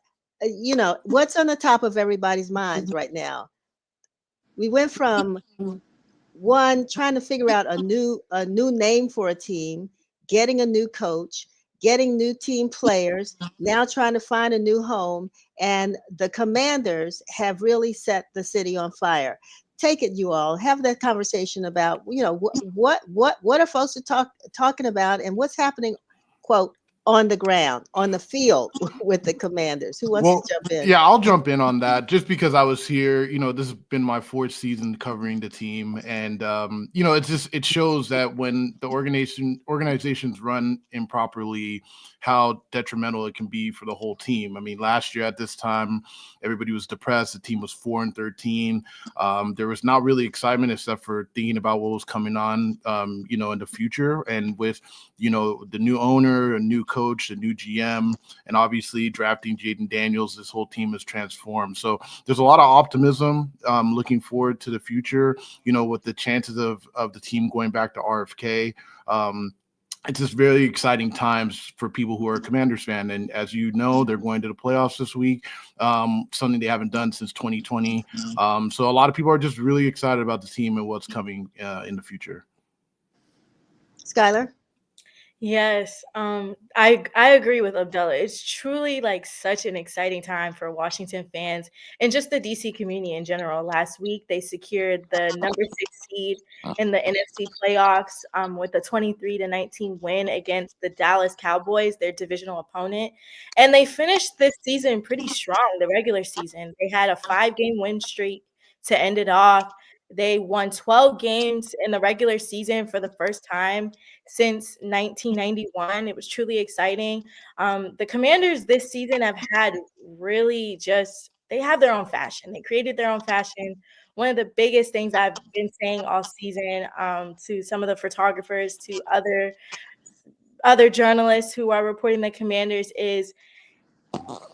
what's on the top of everybody's minds right now? We went from one trying to figure out a new name for a team, getting a new coach, getting new team players, now trying to find a new home, and the Commanders have really set the city on fire. Take it, you all. Have that conversation about what are folks talking about and what's happening, quote, on the ground, on the field with the Commanders. Who wants to jump in? Yeah, I'll jump in on that just because I was here. This has been my fourth season covering the team. And, it shows that when the organizations run improperly, how detrimental it can be for the whole team. I mean, last year at this time, everybody was depressed. The team was 4-13. There was not really excitement except for thinking about what was coming on, in the future. And with, the new owner, a new coach, a new GM, and obviously drafting Jaden Daniels, this whole team is transformed. So there's a lot of optimism looking forward to the future, with the chances of the team going back to RFK. It's just very exciting times for people who are a Commanders fan. And as you know, they're going to the playoffs this week, something they haven't done since 2020. So a lot of people are just really excited about the team and what's coming in the future. Skylar? Yes, I agree with Abdullah. It's truly like such an exciting time for Washington fans and just the DC community in general. Last week, they secured the number 6 seed in the NFC playoffs with a 23-19 win against the Dallas Cowboys, their divisional opponent. And they finished this season pretty strong, the regular season. They had a 5-game win streak to end it off. They won 12 games in the regular season for the first time since 1991. It was truly exciting. The Commanders this season have had really they have their own fashion. They created their own fashion. One of the biggest things I've been saying all season to some of the photographers, to other journalists who are reporting the Commanders is,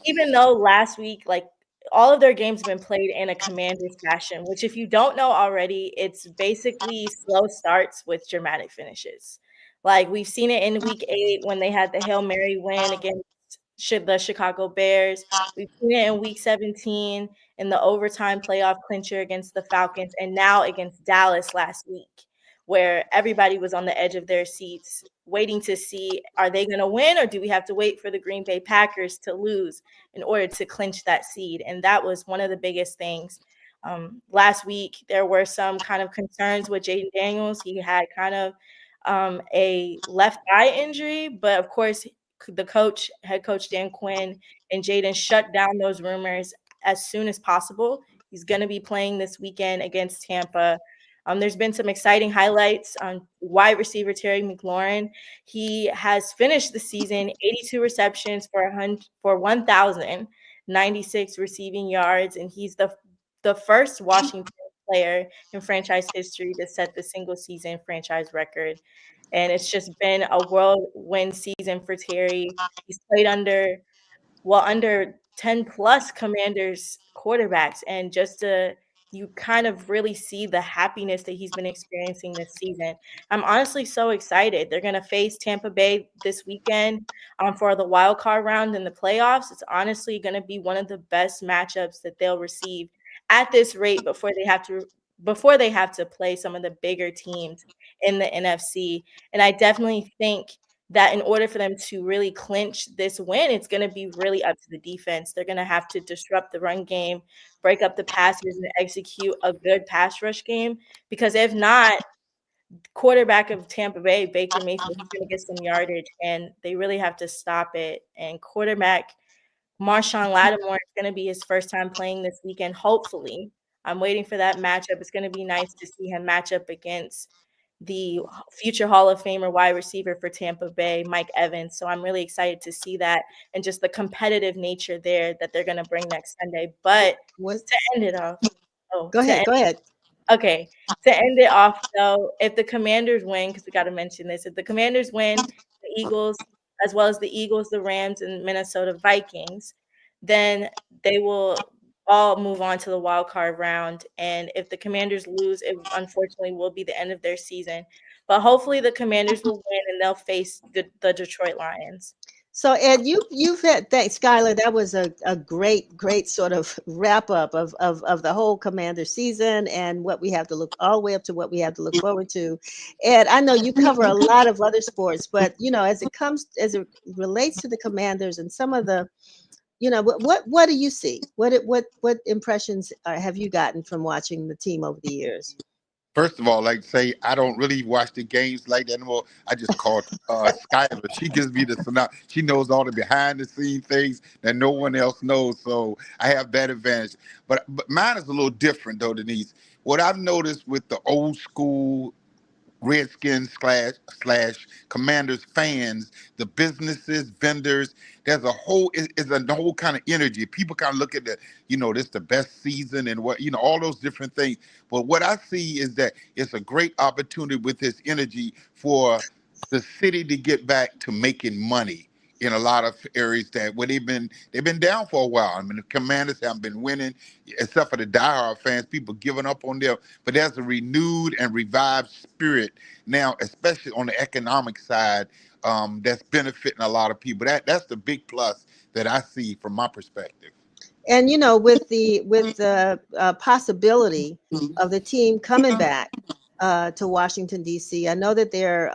even though last week, like, all of their games have been played in a Commanders fashion, which if you don't know already, it's basically slow starts with dramatic finishes. Like, we've seen it in week 8 when they had the Hail Mary win against the Chicago Bears. We've seen it in week 17 in the overtime playoff clincher against the Falcons, and now against Dallas last week, where everybody was on the edge of their seats waiting to see, are they going to win, or do we have to wait for the Green Bay Packers to lose in order to clinch that seed? And that was one of the biggest things. Last week, there were some kind of concerns with Jaden Daniels. He had kind of a left eye injury, but of course, the head coach Dan Quinn, and Jaden shut down those rumors as soon as possible. He's going to be playing this weekend against Tampa. There's been some exciting highlights on wide receiver Terry McLaurin. He has finished the season 82 receptions for 1,096 receiving yards, and he's the first Washington player in franchise history to set the single season franchise record. And it's just been a whirlwind season for Terry. He's played under 10 plus Commanders quarterbacks, and just to you kind of really see the happiness that he's been experiencing this season. I'm honestly so excited. They're going to face Tampa Bay this weekend for the wild card round in the playoffs. It's honestly going to be one of the best matchups that they'll receive at this rate before they have to play some of the bigger teams in the NFC. And I definitely think that in order for them to really clinch this win, it's going to be really up to the defense. They're going to have to disrupt the run game, break up the passes, and execute a good pass rush game. Because if not, quarterback of Tampa Bay, Baker Mayfield, is going to get some yardage, and they really have to stop it. And quarterback Marshawn Lattimore is going to be his first time playing this weekend, hopefully. I'm waiting for that matchup. It's going to be nice to see him match up against the future Hall of Famer wide receiver for Tampa Bay, Mike Evans. So I'm really excited to see that and just the competitive nature there that they're going to bring next Sunday. But to end it off. Go ahead. Okay. To end it off, though, if the Commanders win, because we got to mention this, if the Commanders win, the Eagles, as well as the Eagles, the Rams, and Minnesota Vikings, then they will all move on to the wild card round. And if the Commanders lose, it unfortunately will be the end of their season. But hopefully the Commanders will win and they'll face the Detroit Lions. So Ed, you've had, thanks, Skylar. That was a great sort of wrap up of the whole Commander season and what we have to look all the way up to what we have to look forward to. Ed, I know you cover a lot of other sports, but as it relates to the Commanders and some of the, what do you see? What impressions have you gotten from watching the team over the years? First of all, like to say, I don't really watch the games like that anymore. I just call Skylar. She gives me the synopsis. She knows all the behind the scene things that no one else knows. So I have that advantage. But mine is a little different though, Denise. What I've noticed with the old school Redskins slash Commanders fans, the businesses, vendors, there's a whole is a whole kind of energy. People kind of look at this the best season and all those different things. But what I see is that it's a great opportunity with this energy for the city to get back to making money in a lot of areas where they've been down for a while. I mean, the Commanders haven't been winning, except for the diehard fans, people giving up on them. But there's a renewed and revived spirit now, especially on the economic side, that's benefiting a lot of people. That's the big plus that I see from my perspective. And with the possibility of the team coming back to Washington, D.C. I know that there,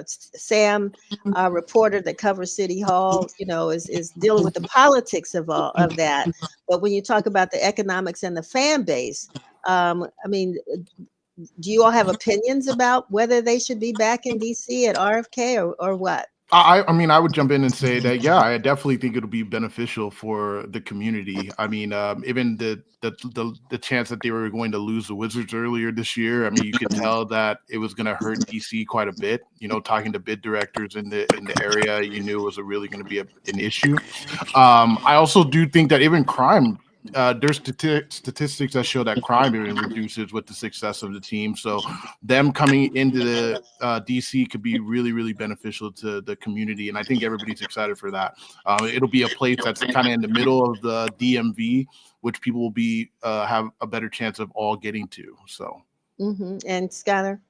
Sam, a reporter that covers City Hall, is dealing with the politics of that. But when you talk about the economics and the fan base, do you all have opinions about whether they should be back in D.C. at RFK or what? I would jump in and say that, yeah, I definitely think it'll be beneficial for the community. I mean, even the chance that they were going to lose the Wizards earlier this year, I mean, you could tell that it was going to hurt DC quite a bit. Talking to bid directors in the area, you knew it was really going to be an issue. I also do think that even crime, there's statistics that show that crime even reduces with the success of the team. So them coming into the DC could be really, really beneficial to the community. And I think everybody's excited for that. It'll be a place that's kind of in the middle of the DMV, which people will be have a better chance of all getting to. So. Mm-hmm. And Skylar?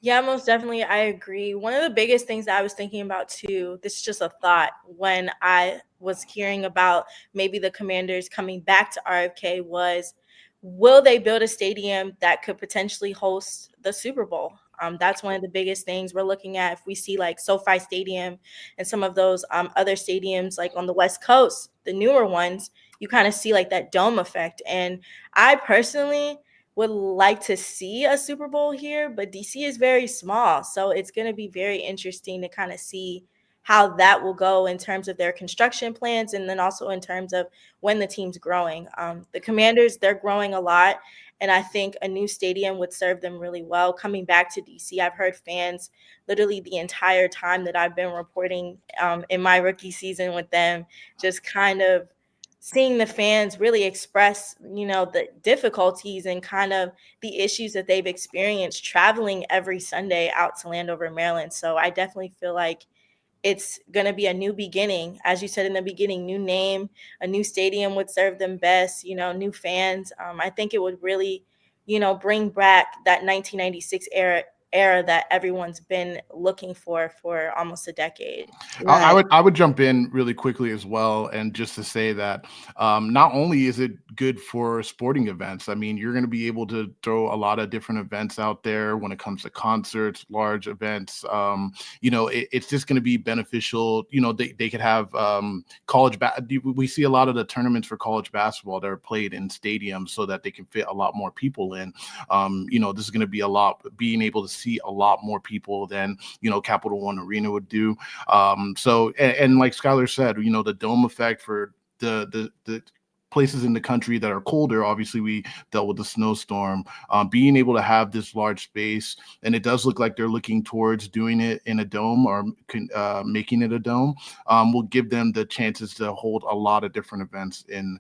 Yeah, most definitely. I agree. One of the biggest things that I was thinking about too, this is just a thought when I was hearing about maybe the Commanders coming back to RFK was, will they build a stadium that could potentially host the Super Bowl? That's one of the biggest things we're looking at. If we see like SoFi Stadium and some of those other stadiums like on the West Coast, the newer ones, you kind of see like that dome effect. And I personally would like to see a Super Bowl here, but DC is very small. So it's going to be very interesting to kind of see how that will go in terms of their construction plans and then also in terms of when the team's growing. The Commanders, they're growing a lot, and I think a new stadium would serve them really well. Coming back to DC, I've heard fans literally the entire time that I've been reporting in my rookie season with them, just kind of seeing the fans really express, the difficulties and kind of the issues that they've experienced traveling every Sunday out to Landover, Maryland. So I definitely feel like it's going to be a new beginning. As you said in the beginning, new name, a new stadium would serve them best, new fans. I think it would really, bring back that 1996 era that everyone's been looking for almost a decade. Right. I would jump in really quickly as well, and just to say that not only is it good for sporting events, I mean, you're going to be able to throw a lot of different events out there when it comes to concerts, large events. It's just going to be beneficial. They could have we see a lot of the tournaments for college basketball that are played in stadiums so that they can fit a lot more people in. This is going to be being able to see a lot more people than Capital One Arena would do. And like Skylar said, the dome effect for the places in the country that are colder. Obviously, we dealt with the snowstorm. Being able to have this large space, and it does look like they're looking towards doing it in a dome or making it a dome, will give them the chances to hold a lot of different events in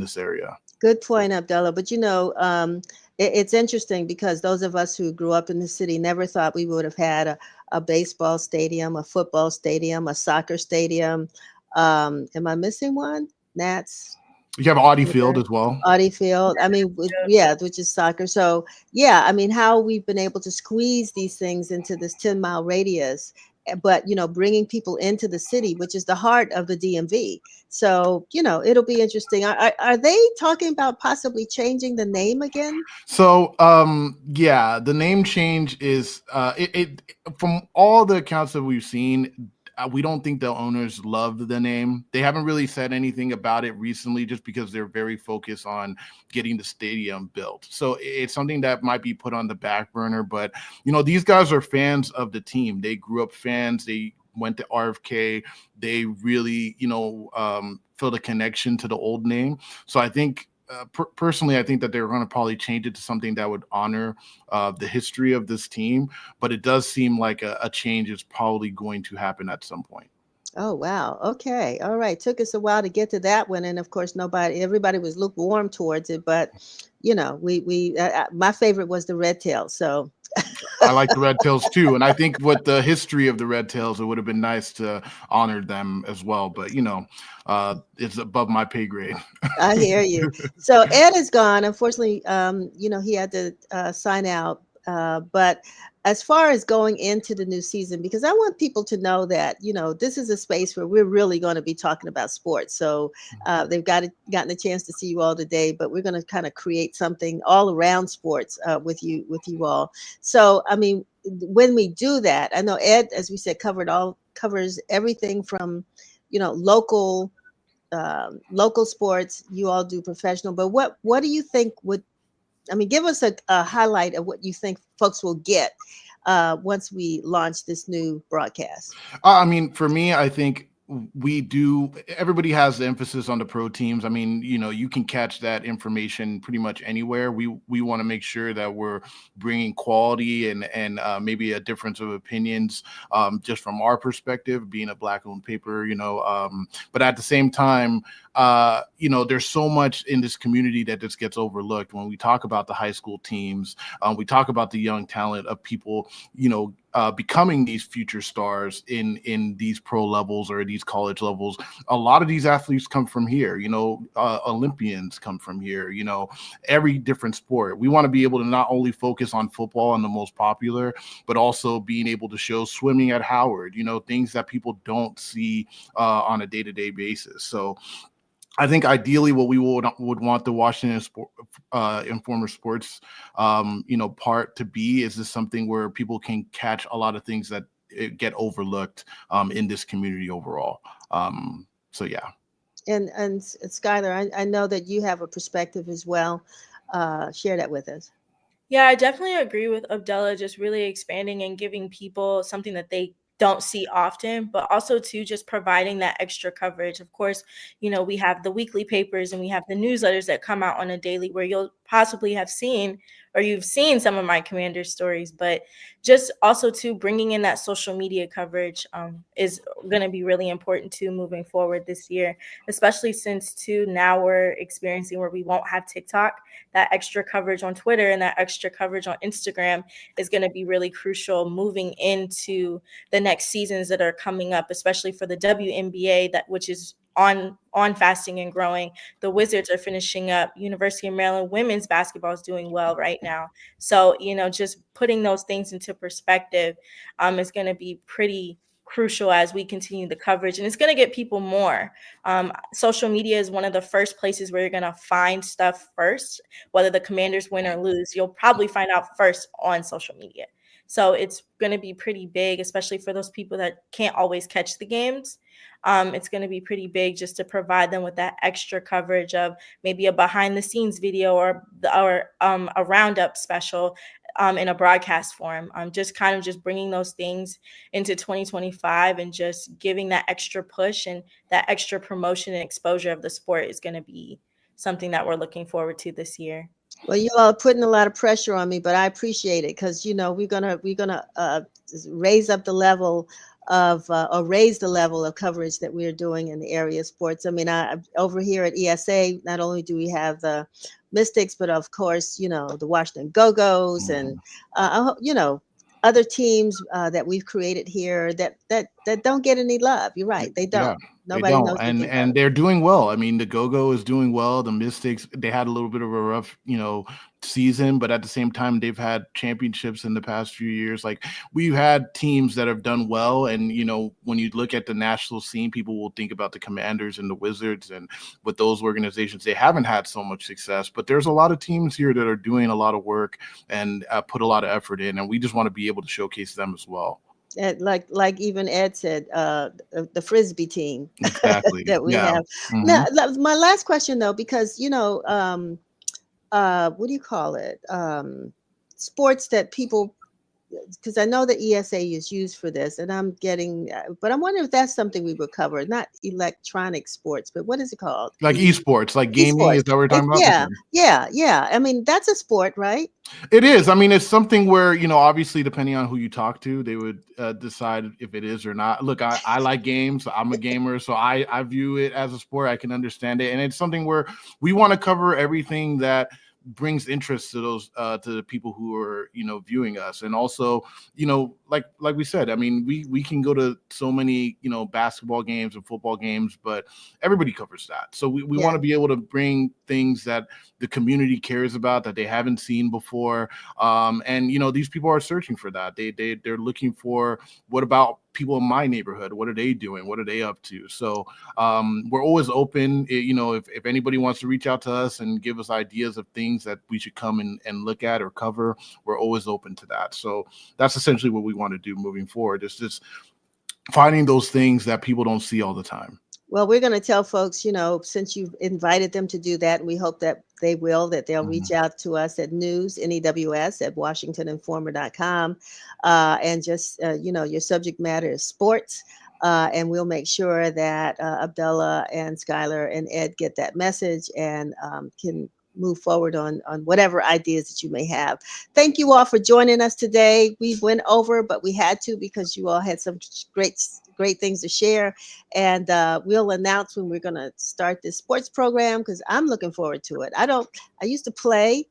this area. Good point, Abdullah. But it's interesting because those of us who grew up in the city never thought we would have had a baseball stadium, a football stadium, a soccer stadium. Am I missing one? Nats. You have Audi Field as well. Audi Field. I mean, which is soccer. So I mean, how we've been able to squeeze these things into this 10-mile radius, but bringing people into the city, which is the heart of the DMV. So it'll be interesting. Are they talking about possibly changing the name again? So the name change is it from all the accounts that we've seen. We don't think the owners loved the name. They haven't really said anything about it recently, just because they're very focused on getting the stadium built. So it's something that might be put on the back burner. But these guys are fans of the team. They grew up fans. They went to RFK. They really feel a connection to the old name. So I think personally, I think that they're going to probably change it to something that would honor the history of this team. But it does seem like a change is probably going to happen at some point. Oh, wow. Okay. All right. Took us a while to get to that one. And of course, everybody was lukewarm towards it. But, my favorite was the Red Tails. So I like the Red Tails too. And I think with the history of the Red Tails, it would have been nice to honor them as well. But, it's above my pay grade. I hear you. So Ed is gone. Unfortunately, he had to sign out. But as far as going into the new season, because I want people to know that, this is a space where we're really going to be talking about sports. So they've gotten a chance to see you all today, but we're going to kind of create something all around sports with you all. So, I mean, when we do that, I know Ed, as we said, covers everything from, local sports. You all do professional, but what do you think give us a highlight of what you think folks will get once we launch this new broadcast? For me, I think everybody has the emphasis on the pro teams. I mean, you can catch that information pretty much anywhere. We want to make sure that we're bringing quality and maybe a difference of opinions just from our perspective, being a Black-owned paper, but at the same time, there's so much in this community that just gets overlooked when we talk about the high school teams. We talk about the young talent of people, becoming these future stars in these pro levels or these college levels. A lot of these athletes come from here, Olympians come from here, every different sport. We want to be able to not only focus on football and the most popular, but also being able to show swimming at Howard, things that people don't see on a day-to-day basis. So I think ideally what we would want the Washington Informer Sports, part to be is this something where people can catch a lot of things that get overlooked in this community overall. So, yeah. And Skylar, I know that you have a perspective as well. Share that with us. Yeah, I definitely agree with Abdullah, just really expanding and giving people something that they don't see often, but also too just providing that extra coverage. Of course, we have the weekly papers and we have the newsletters that come out on a daily, where you'll possibly have seen or you've seen some of my Commander stories, but just also too bringing in that social media coverage is going to be really important too moving forward this year, especially since too now we're experiencing where we won't have TikTok. That extra coverage on Twitter and that extra coverage on Instagram is going to be really crucial moving into the next seasons that are coming up, especially for the WNBA, which is on fasting and growing. The Wizards are finishing up. University of Maryland women's basketball is doing well right now. So, just putting those things into perspective is going to be pretty crucial as we continue the coverage, and it's going to get people more. Social media is one of the first places where you're going to find stuff first, whether the Commanders win or lose. You'll probably find out first on social media. So it's going to be pretty big, especially for those people that can't always catch the games. It's going to be pretty big just to provide them with that extra coverage of maybe a behind the scenes video or a roundup special in a broadcast form. Just kind of just bringing those things into 2025 and just giving that extra push and that extra promotion and exposure of the sport is going to be something that we're looking forward to this year. Well, you all are putting a lot of pressure on me, but I appreciate it because we're gonna raise up the level of or raise the level of coverage that we're doing in the area of sports. I mean, over here at ESA, not only do we have the Mystics, but of course, the Washington Go-Go's and other teams that we've created here that don't get any love. You're right, they don't. Yeah. Nobody knows. And they're doing well. I mean, the Go-Go is doing well. The Mystics, they had a little bit of a rough, season, but at the same time, they've had championships in the past few years. Like, we've had teams that have done well. And, when you look at the national scene, people will think about the Commanders and the Wizards. And with those organizations, they haven't had so much success. But there's a lot of teams here that are doing a lot of work and put a lot of effort in. And we just want to be able to showcase them as well. Like even Ed said, the Frisbee team exactly that we have. Mm-hmm. Now, my last question though, because what do you call it? Sports that people, because I know the ESA is used for this, and but I'm wondering if that's something we would cover. Not electronic sports, but what is it called? Like esports, like gaming. Esports. Is that what we're talking about? Yeah. I mean, that's a sport, right? It is. I mean, it's something where, obviously, depending on who you talk to, they would decide if it is or not. Look, I like games. I'm a gamer, so I view it as a sport. I can understand it. And it's something where we want to cover everything that brings interest to those to the people who are viewing us. And also like we said, I mean, we can go to so many basketball games and football games, but everybody covers that. So we want to be able to bring things that the community cares about, that they haven't seen before, and these people are searching for that. They're looking for, what about people in my neighborhood? What are they doing? What are they up to? So we're always open. If anybody wants to reach out to us and give us ideas of things that we should come and look at or cover, we're always open to that. So that's essentially what we want to do moving forward. It's just finding those things that people don't see all the time. Well, we're going to tell folks, since you've invited them to do that, and we hope that they will, that they'll reach out to us at news@Washingtoninformer.com. And just, your subject matter is sports. And we'll make sure that Abdullah and Skylar and Ed get that message and can move forward on whatever ideas that you may have. Thank you all for joining us today. We went over, but we had to because you all had some great things to share. And we'll announce when we're going to start this sports program, because I'm looking forward to it. I used to play,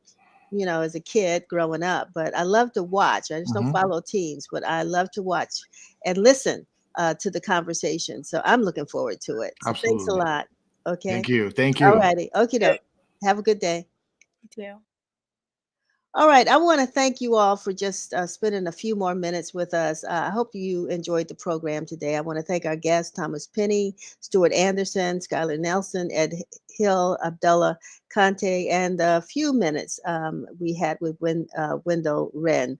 as a kid growing up, but I love to watch. I just don't follow teams, but I love to watch and listen to the conversation. So I'm looking forward to it. So Absolutely. Thanks a lot. Okay. Thank you. All righty. Okie doke. Have a good day. You too. All right. I want to thank you all for just spending a few more minutes with us. I hope you enjoyed the program today. I want to thank our guests, Thomas Penny, Stuart Anderson, Skylar Nelson, Ed Hill, Abdullah Konte, and a few minutes we had with Wendell Wren.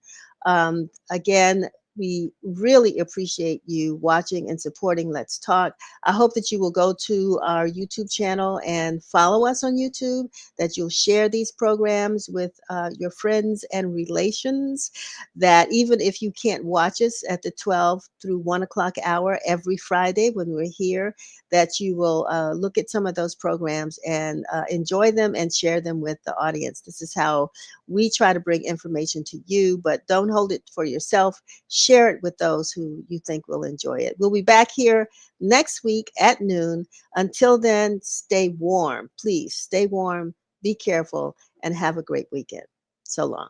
Again, We really appreciate you watching and supporting Let's Talk. I hope that you will go to our YouTube channel and follow us on YouTube, that you'll share these programs with your friends and relations, that even if you can't watch us at the 12 through 1 o'clock hour every Friday when we're here, that you will look at some of those programs and enjoy them and share them with the audience. This is how we try to bring information to you, but don't hold it for yourself. Share it with those who you think will enjoy it. We'll be back here next week at noon. Until then, stay warm. Please stay warm, be careful, and have a great weekend. So long.